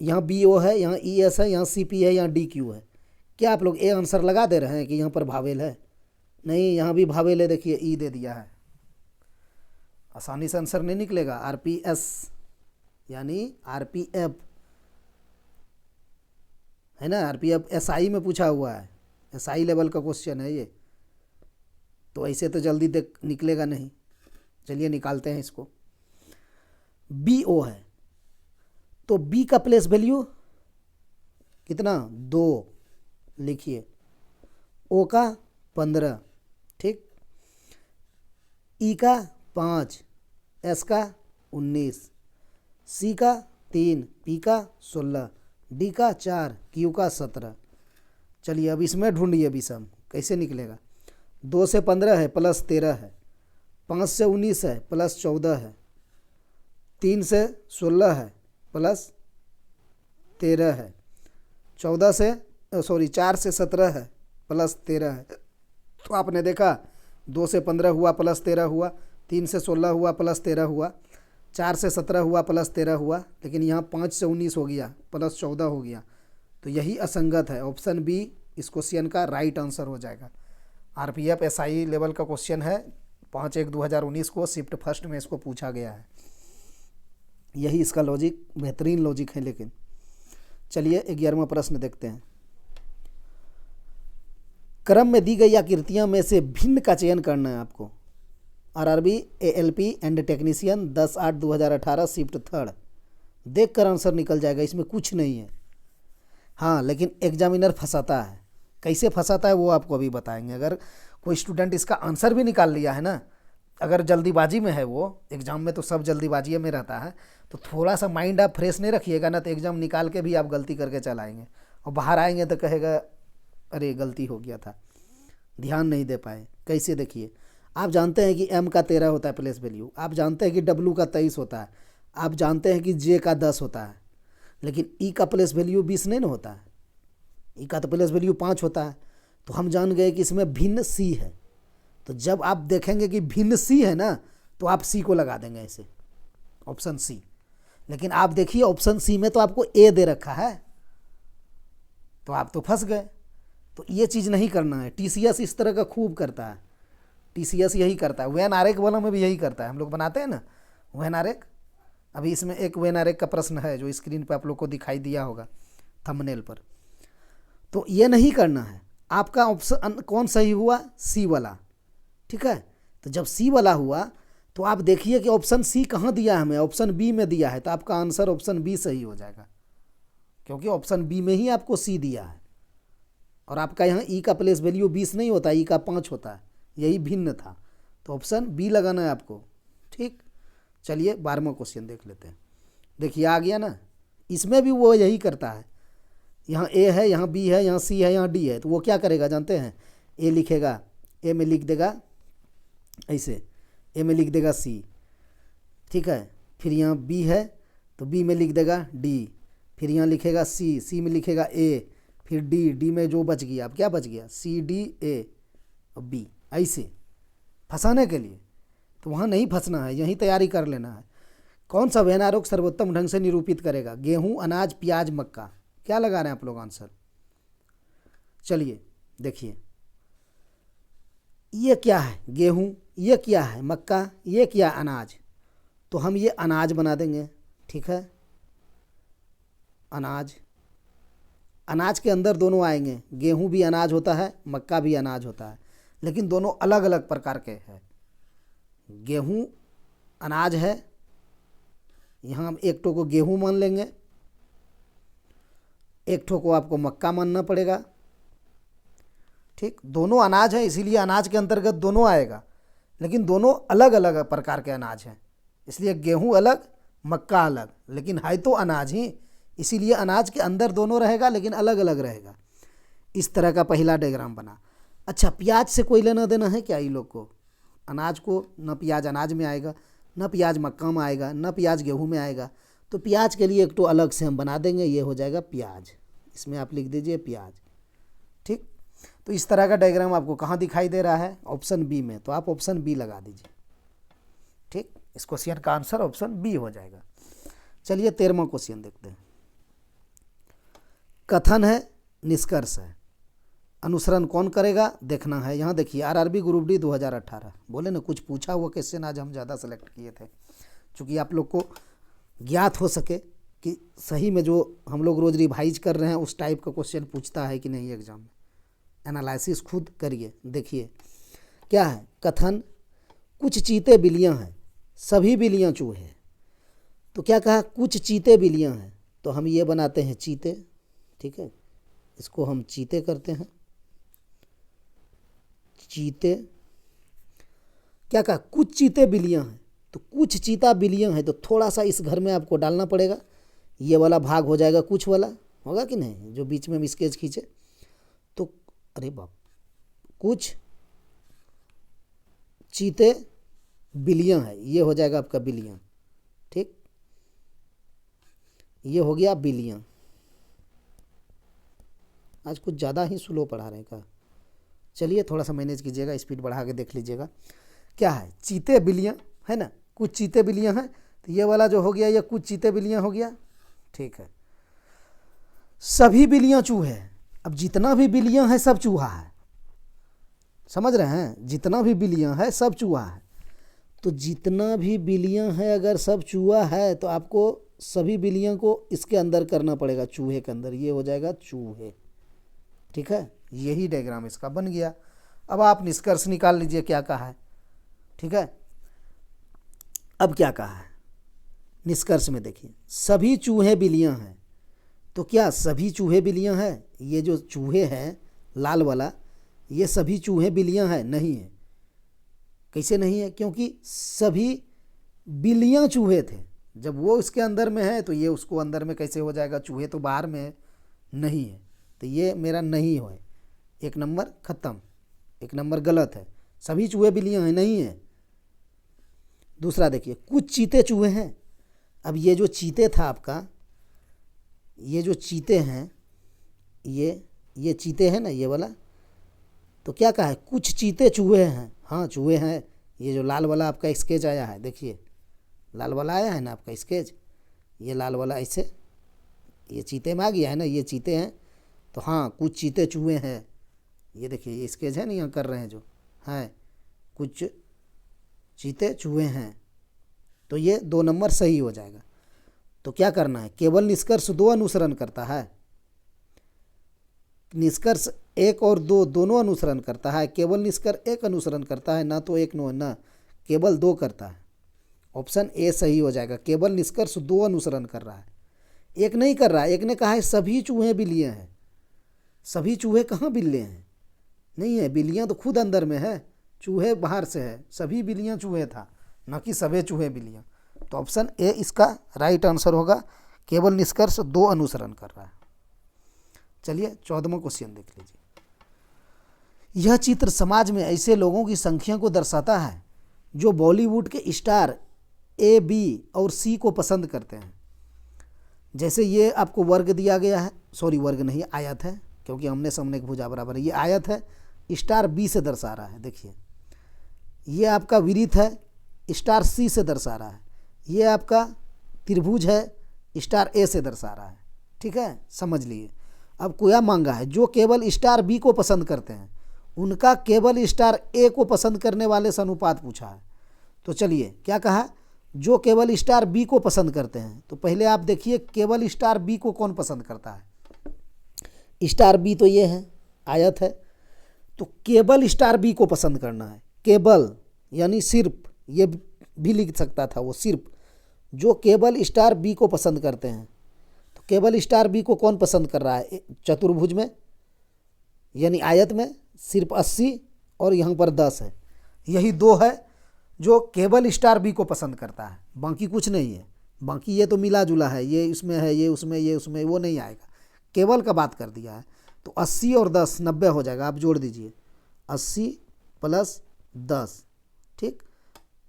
यहाँ BO है, यहाँ ES है, यहाँ CP है, यहाँ DQ है। क्या आप लोग ए आंसर लगा दे रहे हैं कि यहाँ पर भावेल है, नहीं, यहाँ भी भावेल है। देखिए ई दे दिया है, आसानी से आंसर नहीं निकलेगा। RPS यानी RPF है ना, RPF SI में पूछा हुआ है, SI लेवल का क्वेश्चन है ये, तो ऐसे तो जल्दी देख निकलेगा नहीं। चलिए निकालते हैं इसको। BO है तो B का प्लेस वैल्यू कितना, 2 लिखिए। O का 15, ठीक। E का 5, S का 19, C का 3, P का 16, D का 4, Q का 17। चलिए अब इसमें ढूंढिए विषम, कैसे निकलेगा। 2 से 15 है, +13 है। 5 से 19 है, +14 है। 3 से 16 है, +13 है। 4 से 17 है, +13 है। तो आपने देखा 2 से 15 हुआ, +13 हुआ। 3 से 16 हुआ, +13 हुआ। 4 से 17 हुआ, +13 हुआ। लेकिन यहाँ 5 से 19 हो गया, +14 हो गया। तो यही असंगत है। ऑप्शन बी इस क्वेश्चन का राइट आंसर हो जाएगा। RPF SI लेवल का क्वेश्चन है, 5/1/2019 को शिफ्ट फर्स्ट में इसको पूछा गया है। यही इसका लॉजिक, बेहतरीन लॉजिक है। लेकिन चलिए 11वां प्रश्न देखते हैं। क्रम में दी गई आकृतियों में से भिन्न का चयन करना है आपको। RRB ALP and technician 10/8/2018 shift third. देख कर आंसर निकल जाएगा, इसमें कुछ नहीं है। हाँ, लेकिन एग्जामिनर फंसाता है। कैसे फंसाता है वो आपको अभी बताएंगे। अगर कोई स्टूडेंट इसका आंसर भी निकाल लिया है ना, अगर जल्दीबाजी में है, वो एग्ज़ाम में तो सब जल्दीबाजी में रहता है, तो थोड़ा सा माइंड आप फ्रेश नहीं रखिएगा ना, तो एग्ज़ाम निकाल के भी आप गलती करके चल आएंगे और बाहर आएंगे तो कहेगा अरे गलती हो गया था, ध्यान नहीं दे पाए। कैसे, देखिए आप जानते हैं कि M का 13 होता है प्लेस वैल्यू, आप जानते हैं कि W का 23 होता है, आप जानते हैं कि J का 10 होता है, लेकिन E का प्लेस वैल्यू 20 नहीं ना होता है। E का तो प्लेस वैल्यू 5 होता है। तो हम जान गए कि इसमें भिन्न C है। तो जब आप देखेंगे कि भिन्न C है ना, तो आप C को लगा देंगे ऐसे, ऑप्शन C। लेकिन आप देखिए ऑप्शन C में तो आपको A दे रखा है, तो आप तो फंस गए। तो ये चीज़ नहीं करना है। TCS इस तरह का खूब करता है, TCS यही करता है। वेन आरेख वाला में भी यही करता है, हम लोग बनाते हैं ना वेन आरेख। अभी इसमें एक वेन आरेख का प्रश्न है जो स्क्रीन पे आप लोग को दिखाई दिया होगा थंबनेल पर। तो ये नहीं करना है। आपका ऑप्शन कौन सही हुआ, C वाला, ठीक है। तो जब C वाला हुआ तो आप देखिए कि ऑप्शन C कहाँ दिया है हमें, ऑप्शन B में दिया है। तो आपका आंसर ऑप्शन B सही हो जाएगा, क्योंकि ऑप्शन B में ही आपको C दिया है। और आपका यहाँ E का प्लेस वैल्यू 20 नहीं होता, E का 5 होता है, यही भिन्न था। तो ऑप्शन B लगाना है आपको, ठीक। चलिए 12वां क्वेश्चन देख लेते हैं। देखिए आ गया ना, इसमें भी वो यही करता है। यहाँ A है, यहाँ B है, यहाँ C है, यहाँ D है। तो वो क्या करेगा जानते हैं, ए लिखेगा, ए में लिख देगा ऐसे, ए में लिख देगा सी, ठीक है। फिर यहाँ बी है तो बी में लिख देगा डी, फिर यहाँ लिखेगा सी, सी में लिखेगा ए, फिर डी, डी में जो बच गया, अब क्या बच गया, सी डी ए और बी, ऐसे फंसाने के लिए। तो वहाँ नहीं फंसना है, यहीं तैयारी कर लेना है। कौन सा व्यवहारों को सर्वोत्तम ढंग से निरूपित करेगा, गेहूं, अनाज, प्याज, मक्का, क्या लगा रहे हैं आप लोग आंसर। चलिए देखिए, ये क्या है गेहूं, ये क्या है मक्का, ये क्या अनाज, तो हम ये अनाज बना देंगे, ठीक है। अनाज, अनाज के अंदर दोनों आएंगे, गेहूं भी अनाज होता है, मक्का भी अनाज होता है, लेकिन दोनों अलग अलग प्रकार के हैं। गेहूं अनाज है, यहाँ हम एक ठो को गेहूं मान लेंगे, एक ठो को आपको मक्का मानना पड़ेगा, ठीक। दोनों अनाज है इसीलिए अनाज के अंतर्गत दोनों आएगा, लेकिन दोनों अलग अलग प्रकार के अनाज हैं, इसलिए गेहूं अलग मक्का अलग, लेकिन है तो अनाज ही, इसीलिए अनाज के अंदर दोनों रहेगा लेकिन अलग अलग रहेगा। इस तरह का पहला डायग्राम बना। अच्छा, प्याज से कोई लेना देना है क्या ये लोग को, अनाज को, न प्याज अनाज में आएगा, न प्याज मक्का में आएगा, न प्याज गेहूं में आएगा, तो प्याज के लिए एक तो अलग से हम बना देंगे, ये हो जाएगा प्याज, इसमें आप लिख दीजिए प्याज, ठीक। तो इस तरह का डायग्राम आपको कहाँ दिखाई दे रहा है, ऑप्शन बी में, तो आप ऑप्शन बी लगा दीजिए, ठीक। इस क्वेश्चन का आंसर ऑप्शन बी हो जाएगा। चलिए 13वां क्वेश्चन देखते हैं। कथन है, निष्कर्ष है, अनुसरण कौन करेगा देखना है। यहाँ देखिए आरआरबी ग्रुप डी 2018, बोले ना कुछ पूछा हुआ क्वेश्चन आज हम ज़्यादा सेलेक्ट किए थे, क्योंकि आप लोग को ज्ञात हो सके कि सही में जो हम लोग रोज़ रिवाइज कर रहे हैं उस टाइप का क्वेश्चन पूछता है कि नहीं एग्जाम में। एनालिसिस खुद करिए। देखिए क्या है, कथन, कुछ चीते बिल्लियाँ हैं, सभी बिल्लियाँ चूहे हैं। तो क्या कहा, कुछ चीते बिल्लियाँ हैं, तो हम ये बनाते हैं चीते, ठीक है, इसको हम चीते करते हैं, चीते। क्या कहा, कुछ चीते बिल्लियाँ हैं, तो कुछ चीता बिल्लियाँ हैं, तो थोड़ा सा इस घर में आपको डालना पड़ेगा, ये वाला भाग हो जाएगा कुछ वाला, होगा कि नहीं, जो बीच में हम स्केच खींचे, तो अरे बाप, कुछ चीते बिल्लियाँ हैं, ये हो जाएगा आपका बिल्लियाँ, ठीक, ये हो गया बिल्लियाँ। आज कुछ ज़्यादा ही स्लो पढ़ा रहे हैं का, चलिए थोड़ा सा मैनेज कीजिएगा, स्पीड बढ़ा के देख लीजिएगा। क्या है, चीते बिल्लियाँ है ना, कुछ चीते बिल्लियाँ हैं, तो ये वाला जो हो गया ये कुछ चीते बिल्लियाँ हो गया, ठीक है। सभी बिल्लियाँ चूहे हैं, अब जितना भी बिल्लियाँ हैं सब चूहा है, समझ रहे हैं, जितना भी बिल्लियाँ है सब चूहा है। तो जितना भी बिल्लियाँ हैं अगर सब चूहा है तो आपको सभी बिल्लियों को इसके अंदर करना पड़ेगा, चूहे के अंदर, ये हो जाएगा चूहे, ठीक है। यही डायग्राम इसका बन गया। अब आप निष्कर्ष निकाल लीजिए क्या कहा है, ठीक है। अब क्या कहा है निष्कर्ष में, देखिए सभी चूहे बिल्लियां हैं, तो क्या सभी चूहे बिल्लियां हैं, ये जो चूहे हैं लाल वाला, ये सभी चूहे बिल्लियां हैं, नहीं है। कैसे नहीं है, क्योंकि सभी बिल्लियां चूहे थे, जब वो इसके अंदर में है तो ये उसको अंदर में कैसे हो जाएगा, चूहे तो बाहर में है, नहीं है, तो ये मेरा नहीं है, एक नंबर खत्म, एक नंबर गलत है, सभी चूहे बिल्लियां हैं, नहीं है। दूसरा देखिए, कुछ चीते चूहे हैं, अब ये जो चीते था आपका, ये जो चीते हैं, ये चीते हैं ना ये वाला, तो क्या कहा है, कुछ चीते चूहे हैं, हाँ चूहे हैं। ये जो लाल वाला आपका स्केच आया है, देखिए लाल वाला आया है ना आपका स्केच, ये लाल वाला ऐसे ये चीते में आ गया है ना, ये चीते हैं, तो हाँ कुछ चीते चूहे हैं, ये देखिए ये स्केच है ना यहाँ कर रहे हैं जो है, कुछ चीते चूहे हैं, तो ये 2 नंबर सही हो जाएगा। तो क्या करना है, केवल निष्कर्ष 2 अनुसरण करता है, निष्कर्ष 1 और 2 दोनों अनुसरण करता है, केवल निष्कर्ष 1 अनुसरण करता है, ना तो 1 ना केवल 2 करता है। ऑप्शन ए सही हो जाएगा, केवल निष्कर्ष 2 अनुसरण कर रहा है, 1 नहीं कर रहा है। एक ने कहा है सभी चूहे बिल्लियाँ हैं, सभी चूहे कहाँ बिल्ले हैं, नहीं है, बिल्लियाँ तो खुद अंदर में है, चूहे बाहर से है, सभी बिल्लियाँ चूहे था, ना कि सभी चूहे बिल्लियाँ। तो ऑप्शन ए इसका राइट आंसर होगा, केवल निष्कर्ष 2 अनुसरण कर रहा है। चलिए 14वां क्वेश्चन देख लीजिए। यह चित्र समाज में ऐसे लोगों की संख्या को दर्शाता है जो बॉलीवुड के स्टार ए, बी और सी को पसंद करते हैं। जैसे ये आपको वर्ग दिया गया है, सॉरी वर्ग नहीं, आयत है, क्योंकि हमने सामने की भुजा बराबर है। ये आयत है, स्टार बी से दर्शा रहा है। देखिए ये आपका विरित है, स्टार सी से दर्शा रहा है। ये आपका त्रिभुज है, स्टार ए से दर्शा रहा है। ठीक है, समझ लिए। अब क्या मांगा है, जो केवल स्टार बी को पसंद करते हैं उनका केवल स्टार ए को पसंद करने वाले से अनुपात पूछा है। तो चलिए क्या कहा, जो केवल स्टार बी को पसंद करते हैं। तो पहले आप देखिए केवल स्टार बी को कौन पसंद करता है। स्टार बी तो ये है, आयत है, तो केवल स्टार बी को पसंद करना है। केवल यानी सिर्फ, ये भी लिख सकता था वो, सिर्फ जो केवल स्टार बी को पसंद करते हैं। तो केवल स्टार बी को कौन पसंद कर रहा है, चतुर्भुज में यानी आयत में सिर्फ 80 और यहाँ पर 10 है। यही दो है जो केवल स्टार बी को पसंद करता है, बाकी कुछ नहीं है। बाकी ये तो मिला जुला है, ये इसमें है, ये उसमें, ये उसमें, वो नहीं आएगा। केवल का बात कर दिया है। तो 80 और 10 90 हो जाएगा, आप जोड़ दीजिए 80 + 10, ठीक,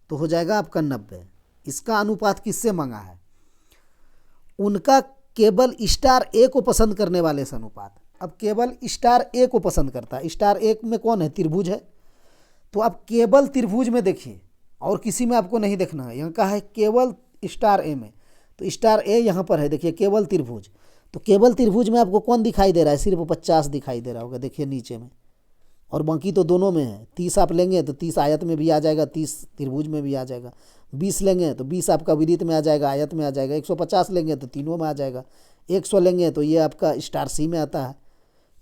तो हो जाएगा आपका 90। इसका अनुपात किससे मांगा है, उनका केवल स्टार ए को पसंद करने वाले से अनुपात। अब केवल स्टार ए को पसंद करता है, स्टार ए में कौन है, त्रिभुज है। तो अब केवल त्रिभुज में देखिए, और किसी में आपको नहीं देखना है। यहाँ का है केवल स्टार ए में, तो स्टार ए यहाँ पर है, देखिए केवल त्रिभुज। तो केवल त्रिभुज में आपको कौन दिखाई दे रहा है, सिर्फ 50 दिखाई दे रहा होगा, देखिए नीचे में, और बाकी तो दोनों में है। 30 आप लेंगे तो 30 आयत में भी आ जाएगा, 30 त्रिभुज में भी आ जाएगा। 20 लेंगे तो 20 आपका विदित में आ जाएगा, आयत में आ जाएगा। 150 लेंगे तो तीनों में आ जाएगा। 100 लेंगे तो ये आपका स्टार सी में आता है।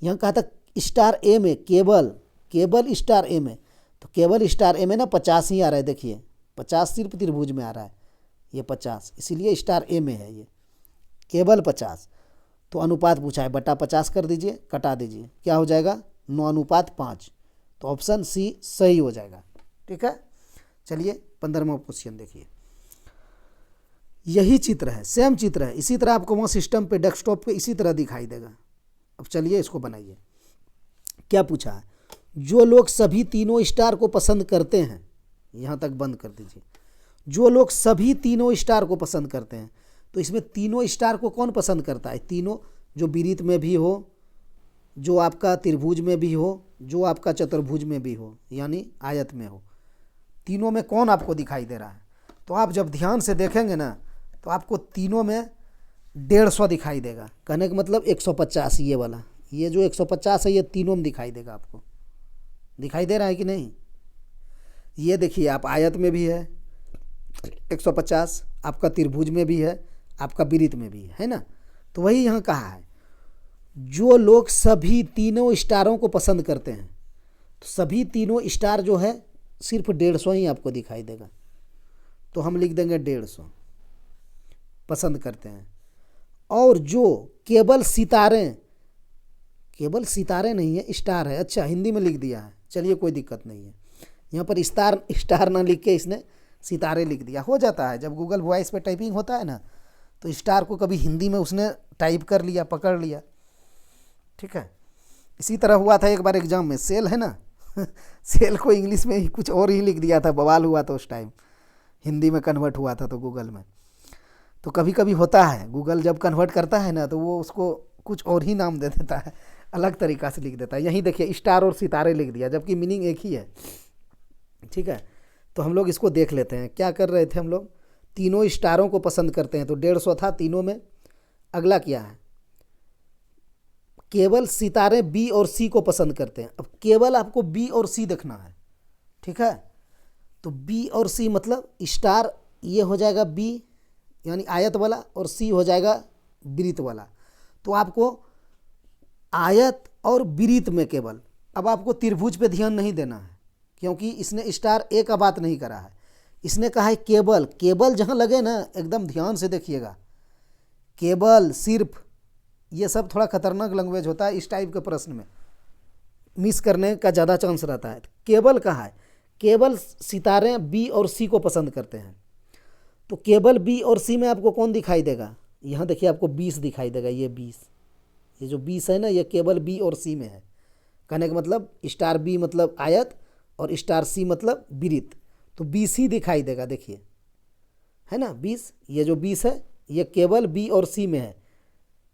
यहाँ कहा था स्टार ए में, केवल स्टार ए में, तो केवल स्टार ए में ना 50 ही आ रहा है। देखिए 50 सिर्फ त्रिभुज में आ रहा है, ये 50, इसीलिए स्टार ए में है ये केवल 50। तो अनुपात पूछा है, बटा 50 कर दीजिए, कटा दीजिए, क्या हो जाएगा 9:5। तो ऑप्शन सी सही हो जाएगा। ठीक है, चलिए 15वां क्वेश्चन देखिए। यही चित्र है, सेम चित्र है, इसी तरह आपको वहाँ सिस्टम पे, डेस्कटॉप पे इसी तरह दिखाई देगा। अब चलिए इसको बनाइए। क्या पूछा है, जो लोग सभी तीनों स्टार को पसंद करते हैं, यहाँ तक बंद कर दीजिए। जो लोग सभी तीनों स्टार को पसंद करते हैं, तो इसमें तीनों स्टार को कौन पसंद करता है, तीनों, जो विरित में भी हो, जो आपका त्रिभुज में भी हो, जो आपका चतुर्भुज में भी हो, यानी आयत में हो, तीनों में कौन आपको दिखाई दे रहा है। तो आप जब ध्यान से देखेंगे ना, तो आपको तीनों में 150 दिखाई देगा। कहने का मतलब 150, ये वाला, ये जो 150 है, ये तीनों में दिखाई देगा। आपको दिखाई दे रहा है कि नहीं, ये देखिए, आप आयत में भी है 150, आपका त्रिभुज में भी है, आपका विरित में भी है ना। तो वही यहाँ कहा है, जो लोग सभी तीनों स्टारों को पसंद करते हैं, तो सभी तीनों स्टार जो है सिर्फ 150 ही आपको दिखाई देगा। तो हम लिख देंगे 150 पसंद करते हैं। और जो केवल सितारे नहीं है, स्टार है, अच्छा हिंदी में लिख दिया है, चलिए कोई दिक्कत नहीं है। यहाँ पर स्टार ना लिख के इसने सितारे लिख दिया, हो जाता है। जब गूगल वॉइस पे टाइपिंग होता है ना, तो स्टार को कभी हिंदी में उसने टाइप कर लिया, पकड़ लिया। ठीक है, इसी तरह हुआ था एक बार एग्जाम में, सेल है ना सेल को इंग्लिश में ही कुछ और ही लिख दिया था, बवाल हुआ था उस टाइम, हिंदी में कन्वर्ट हुआ था तो गूगल में। तो कभी कभी होता है, गूगल जब कन्वर्ट करता है ना, तो वो उसको कुछ और ही नाम दे देता है, अलग तरीक़ा से लिख देता है। यहीं देखिए स्टार और सितारे लिख दिया, जबकि मीनिंग एक ही है। ठीक है, तो हम लोग इसको देख लेते हैं। क्या कर रहे थे हम लोग, तीनों स्टारों को पसंद करते हैं, तो 150 था तीनों में। अगला क्या है, केवल सितारे बी और सी को पसंद करते हैं। अब केवल आपको बी और सी देखना है। ठीक है, तो बी और सी मतलब स्टार ये हो जाएगा बी यानी आयत वाला, और सी हो जाएगा विरित वाला। तो आपको आयत और विरित में केवल, अब आपको त्रिभुज पे ध्यान नहीं देना है, क्योंकि इसने स्टार ए का बात नहीं करा है, इसने कहा है केवल जहाँ लगे ना, एकदम ध्यान से देखिएगा, केवल, सिर्फ, ये सब थोड़ा खतरनाक लैंग्वेज होता है। इस टाइप के प्रश्न में मिस करने का ज़्यादा चांस रहता है। केवल कहा है, केवल सितारे बी और सी को पसंद करते हैं। तो केवल बी और सी में आपको कौन दिखाई देगा, यहाँ देखिए आपको 20 दिखाई देगा, ये 20, ये जो 20 है ना, ये केवल बी और सी में है। कहने का मतलब स्टार बी मतलब आयत और स्टार सी मतलब वृत्त, तो 20 ही दिखाई देगा। देखिए है ना 20, ये जो 20 है ये केवल बी और सी में है,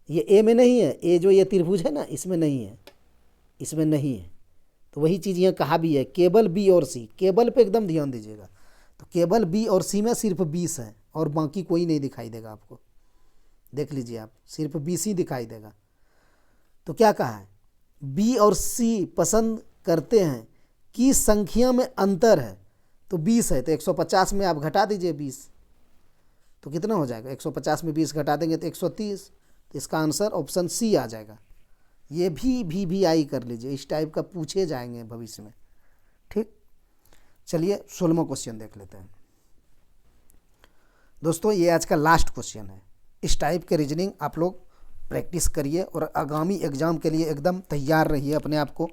ये ए में नहीं है। ए जो ये त्रिभुज है ना इसमें नहीं है, इसमें नहीं है। तो वही चीज़ यहाँ कहा भी है, केवल बी और सी, केवल पे एकदम ध्यान दीजिएगा। तो केवल बी और सी में सिर्फ 20 है और बाकी कोई नहीं दिखाई देगा आपको। देख लीजिए आप, सिर्फ 20 ही दिखाई देगा। तो क्या कहा है, बी और सी पसंद करते हैं कि संख्या में अंतर है। तो 20 है तो 150 में आप घटा दीजिए 20, तो कितना हो जाएगा, 150 में 20 घटा देंगे तो 130। तो इसका आंसर ऑप्शन सी आ जाएगा। ये भी आई कर लीजिए, इस टाइप का पूछे जाएंगे भविष्य में। ठीक, चलिए 16वां क्वेश्चन देख लेते हैं। दोस्तों ये आज का लास्ट क्वेश्चन है। इस टाइप के रीजनिंग आप लोग प्रैक्टिस करिए और आगामी एग्ज़ाम के लिए एकदम तैयार रहिए अपने आप को।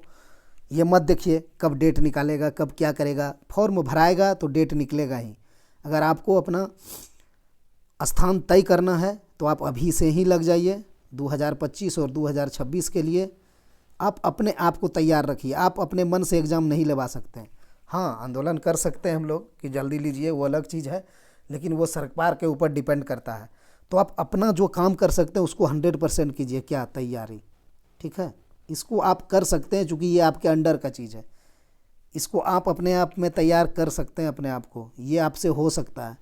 ये मत देखिए कब डेट निकालेगा, कब क्या करेगा। फॉर्म भराएगा तो डेट निकलेगा ही। अगर आपको अपना स्थान तय करना है तो आप अभी से ही लग जाइए। 2025 और 2026 के लिए आप अपने आप को तैयार रखिए। आप अपने मन से एग्ज़ाम नहीं लेवा सकते। हाँ, आंदोलन कर सकते हैं हम लोग कि जल्दी लीजिए, वो अलग चीज़ है, लेकिन वो सरकार के ऊपर डिपेंड करता है। तो आप अपना जो काम कर सकते हैं उसको 100% कीजिए। क्या तैयारी, ठीक है, इसको आप कर सकते हैं क्योंकि ये आपके अंडर का चीज़ है। इसको आप अपने आप में तैयार कर सकते हैं अपने आप को, ये आपसे हो सकता है।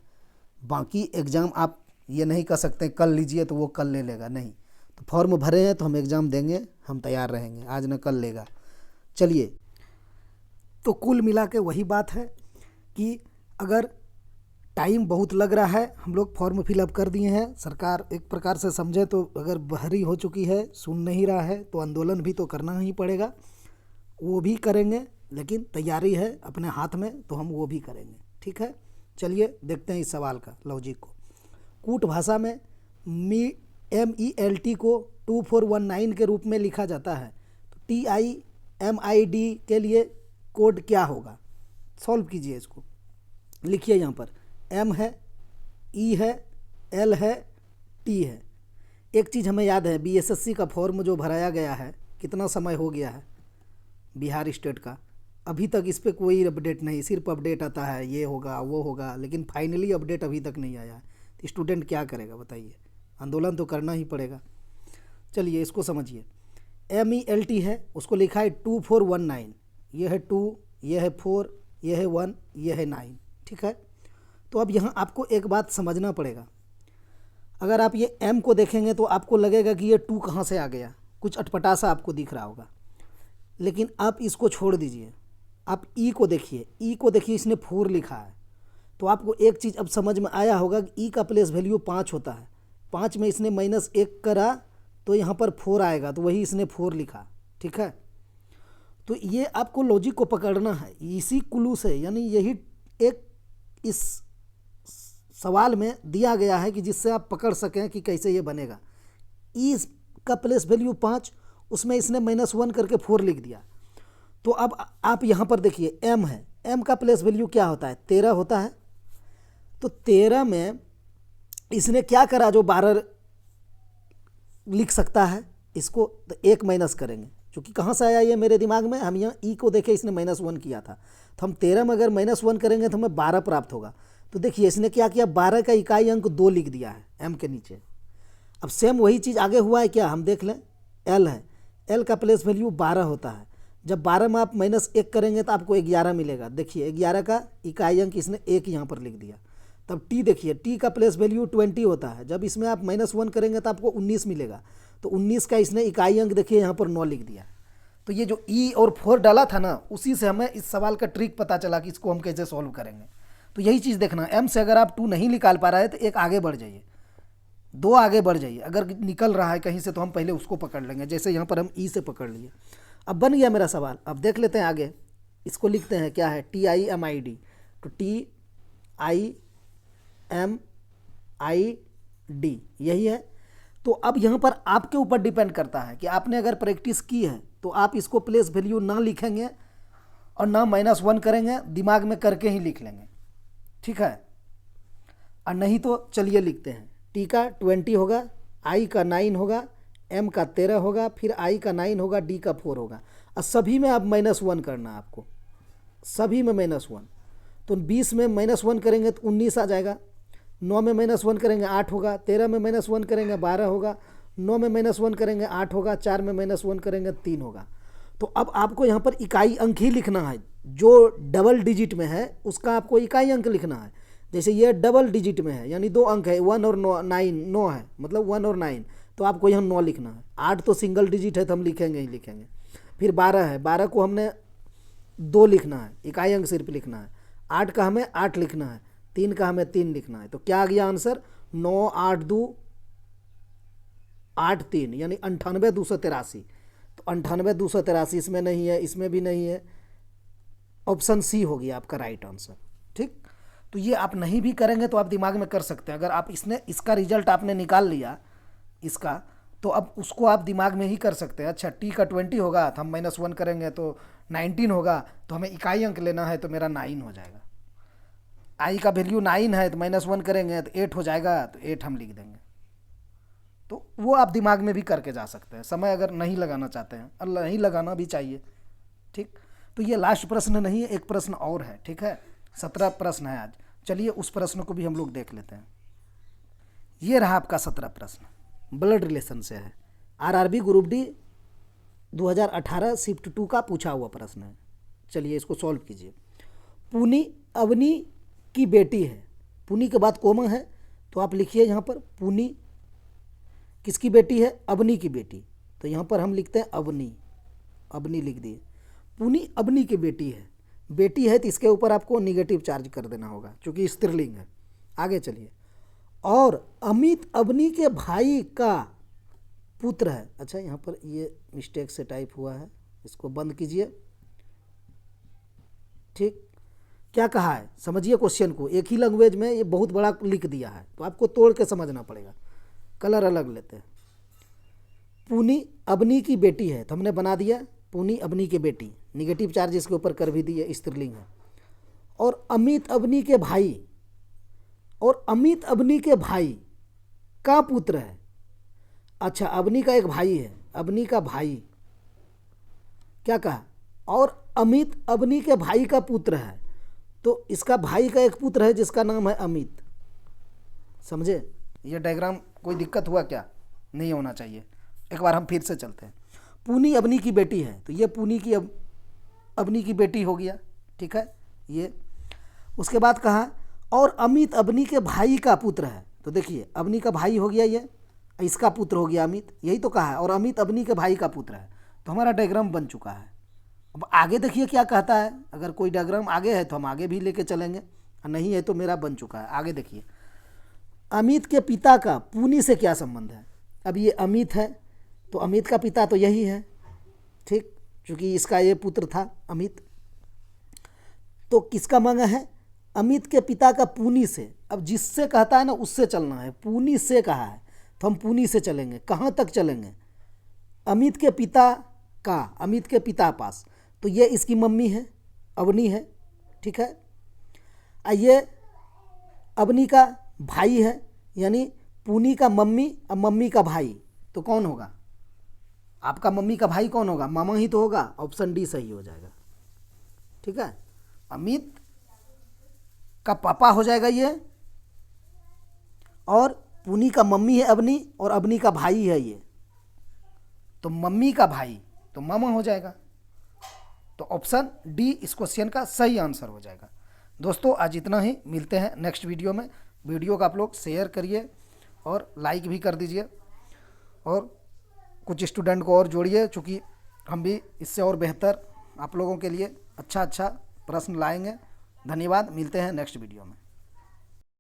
बाकी एग्ज़ाम आप ये नहीं कर सकते कल लीजिए तो वो कल ले लेगा, नहीं। तो फॉर्म भरे हैं तो हम एग्ज़ाम देंगे, हम तैयार रहेंगे, आज न कल लेगा। चलिए, तो कुल मिला के वही बात है कि अगर टाइम बहुत लग रहा है, हम लोग फॉर्म फिलअप कर दिए हैं, सरकार एक प्रकार से समझे तो अगर भरी हो चुकी है, सुन नहीं रहा है, तो आंदोलन भी तो करना ही पड़ेगा। वो भी करेंगे, लेकिन तैयारी है अपने हाथ में तो हम वो भी करेंगे। ठीक है, चलिए देखते हैं इस सवाल का लॉजिक को। कूट भाषा में MELT को 2419 के रूप में लिखा जाता है, तो TIMID के लिए कोड क्या होगा? सॉल्व कीजिए इसको। लिखिए यहाँ पर M है, E है, L है, T है। एक चीज़ हमें याद है, BSSC का फॉर्म जो भराया गया है कितना समय हो गया है बिहार स्टेट का, अभी तक इस पर कोई अपडेट नहीं। सिर्फ अपडेट आता है ये होगा वो होगा, लेकिन फाइनली अपडेट अभी तक नहीं आया है। तो स्टूडेंट क्या करेगा बताइए? आंदोलन तो करना ही पड़ेगा। चलिए इसको समझिए। MELT है, उसको लिखा है 2419, ये है 2, ये है 4, ये है 1, ये है 9। ठीक है, तो अब यहाँ आपको एक बात समझना पड़ेगा। अगर आप ये M को देखेंगे तो आपको लगेगा कि ये 2 कहाँ से आ गया, कुछ अटपटा सा आपको दिख रहा होगा। लेकिन आप इसको छोड़ दीजिए, आप E को देखिए। E को देखिए, इसने 4 लिखा है, तो आपको एक चीज़ अब समझ में आया होगा कि E का प्लेस वैल्यू 5 होता है। 5 में इसने -1 करा तो यहाँ पर 4 आएगा, तो वही इसने 4 लिखा। ठीक है, तो ये आपको लॉजिक को पकड़ना है इसी क्लू से, यानी यही एक इस सवाल में दिया गया है कि जिससे आप पकड़ सकें कि कैसे ये बनेगा। E का प्लेस वैल्यू 5, उसमें इसने -1 करके 4 लिख दिया। तो अब आप यहाँ पर देखिए M है, M का प्लेस वैल्यू क्या होता है? 13 होता है। तो 13 में इसने क्या करा जो 12 लिख सकता है? इसको तो 1 माइनस करेंगे, क्योंकि कहाँ से आया ये मेरे दिमाग में, हम यहाँ E को देखे इसने -1 किया था, तो हम 13 में अगर -1 करेंगे तो हमें 12 प्राप्त होगा। तो देखिए इसने क्या किया, 12 का इकाई अंक 2 लिख दिया है M के नीचे। अब सेम वही चीज़ आगे हुआ है क्या, हम देख लें। L है, L का प्लेस वैल्यू 12 होता है। जब 12 में आप -1 करेंगे तो आपको 11 मिलेगा। देखिए 11 का इकाई अंक इसने 1 यहाँ पर लिख दिया। तब T देखिए, T का प्लेस वैल्यू 20 होता है। जब इसमें आप -1 करेंगे तो आपको 19 मिलेगा। तो 19 का इसने इकाई अंक देखिए यहाँ पर 9 लिख दिया। तो ये जो E और 4 डाला था ना, उसी से हमें इस सवाल का ट्रिक पता चला कि इसको हम कैसे सॉल्व करेंगे। तो यही चीज़ देखना, M से अगर आप 2 नहीं निकाल पा रहे हैं तो 1 आगे बढ़ जाइए, 2 आगे बढ़ जाइए। अगर निकल रहा है कहीं से तो हम पहले उसको पकड़ लेंगे, जैसे यहाँ पर हम E से पकड़ लिए। अब बन गया मेरा सवाल। अब देख लेते हैं आगे, इसको लिखते हैं क्या है, TIMID। तो TIMID यही है। तो अब यहाँ पर आपके ऊपर डिपेंड करता है कि आपने अगर प्रैक्टिस की है तो आप इसको प्लेस वैल्यू ना लिखेंगे और ना -1 करेंगे, दिमाग में करके ही लिख लेंगे। ठीक है, और नहीं तो चलिए लिखते हैं। T का 20 होगा, I का 9 होगा, M का 13 होगा, फिर I का 9 होगा, D का 4 होगा। और सभी में आप -1 करना है आपको, सभी में -1। तो 20 में -1 करेंगे तो 19 आ जाएगा, 9 में -1 करेंगे 8 होगा, 13 में -1 करेंगे 12 होगा, 9 में -1 करेंगे 8 होगा, 4 में -1 करेंगे 3 होगा। तो अब आपको यहाँ पर इकाई अंक ही लिखना है, जो डबल डिजिट में है उसका आपको इकाई अंक लिखना है। जैसे ये डबल डिजिट में है यानी 2 अंक है, 1 और 9 है, मतलब 1 और 9, तो आपको यहाँ 9 लिखना है। 8 तो सिंगल डिजिट है तो हम लिखेंगे ही लिखेंगे। फिर 12 है, 12 को हमने 2 लिखना है, इकाई अंक सिर्फ लिखना है। 8 का हमें 8 लिखना है, 3 का हमें 3 लिखना है। तो क्या आ गया आंसर, 9 8 2 8 3 यानी 98,283। तो 98,283 इसमें नहीं है, इसमें भी नहीं है, ऑप्शन सी हो गया आपका राइट आंसर। ठीक, तो ये आप नहीं भी करेंगे तो आप दिमाग में कर सकते हैं। अगर आप इसका रिजल्ट आपने निकाल लिया इसका, तो अब उसको आप दिमाग में ही कर सकते हैं। अच्छा टी का 20 होगा तो हम -1 करेंगे तो 19 होगा, तो हमें इकाई अंक लेना है तो मेरा 9 हो जाएगा। आई का वैल्यू 9 है तो -1 करेंगे तो 8 हो जाएगा, तो 8 हम लिख देंगे। तो वो आप दिमाग में भी करके जा सकते हैं, समय अगर नहीं लगाना चाहते हैं, और नहीं लगाना भी चाहिए। ठीक, तो ये लास्ट प्रश्न नहीं है, एक प्रश्न और है। ठीक है, 17 प्रश्न है आज। चलिए उस प्रश्न को भी हम लोग देख लेते हैं। ये रहा आपका 17 प्रश्न, ब्लड रिलेशन से है, आरआरबी ग्रुप डी 2018 शिफ्ट 2 का पूछा हुआ प्रश्न है। चलिए इसको सॉल्व कीजिए। पुनी अवनी की बेटी है, पुनी के बाद कोमा है तो आप लिखिए यहाँ पर पुनी किसकी बेटी है, अवनी की बेटी। तो यहाँ पर हम लिखते हैं अवनी, अवनी लिख दिए। पुनी अवनी की बेटी है, बेटी है तो इसके ऊपर आपको निगेटिव चार्ज कर देना होगा क्योंकि स्त्रीलिंग है। आगे चलिए। और अमित अवनी के भाई का पुत्र है। अच्छा यहाँ पर ये मिस्टेक से टाइप हुआ है, इसको बंद कीजिए। ठीक, क्या कहा है समझिए क्वेश्चन को, एक ही लैंग्वेज में ये बहुत बड़ा लिख दिया है तो आपको तोड़ के समझना पड़ेगा। कलर अलग लेते हैं। पुनी अवनी की बेटी है तो हमने बना दिया पुनी अवनी की बेटी, निगेटिव चार्ज इसके ऊपर कर भी दिए, स्त्रीलिंग है। और अमित अवनी के भाई, और अमित अवनी के भाई का पुत्र है। अच्छा अवनी का एक भाई है, अवनी का भाई, क्या कहा, और अमित अवनी के भाई का पुत्र है, तो इसका भाई का एक पुत्र है जिसका नाम है अमित। समझे, ये डायग्राम कोई दिक्कत हुआ क्या, नहीं होना चाहिए। एक बार हम फिर से चलते हैं। पुनी अवनी की बेटी है तो ये पुनी की अवनी की बेटी हो गया। ठीक है, ये उसके बाद कहा और अमित अवनी के भाई का पुत्र है, तो देखिए अवनी का भाई हो गया, ये इसका पुत्र हो गया अमित, यही तो कहा है। और अमित अवनी के भाई का पुत्र है, तो हमारा डायग्राम बन चुका है। अब आगे देखिए क्या कहता है, अगर कोई डायग्राम आगे है तो हम आगे भी लेके चलेंगे, और नहीं है तो मेरा बन चुका है। आगे देखिए, अमित के पिता का पुनी से क्या संबंध है। अब ये अमित है तो अमित का पिता तो यही है, ठीक, क्योंकि इसका ये पुत्र था अमित। तो किसका मांगा है, अमित के पिता का पुनी से। अब जिससे कहता है ना उससे चलना है, पुनी से कहा है तो हम पुनी से चलेंगे। कहाँ तक चलेंगे, अमित के पिता का, अमित के पिता पास, तो ये इसकी मम्मी है, अवनी है। ठीक है, ये अवनी का भाई है, यानी पुनी का मम्मी और मम्मी का भाई, तो कौन होगा, आपका मम्मी का भाई कौन होगा, मामा ही तो होगा। ऑप्शन डी सही हो जाएगा। ठीक है, अमित का पापा हो जाएगा ये, और पुनी का मम्मी है अवनी, और अवनी का भाई है ये, तो मम्मी का भाई तो मामा हो जाएगा। तो ऑप्शन डी इस क्वेश्चन का सही आंसर हो जाएगा। दोस्तों आज इतना ही, मिलते हैं नेक्स्ट वीडियो में। वीडियो को आप लोग शेयर करिए और लाइक भी कर दीजिए, और कुछ स्टूडेंट को और जोड़िए, चूँकि हम भी इससे और बेहतर आप लोगों के लिए अच्छा प्रश्न लाएंगे। धन्यवाद, मिलते हैं नेक्स्ट वीडियो में।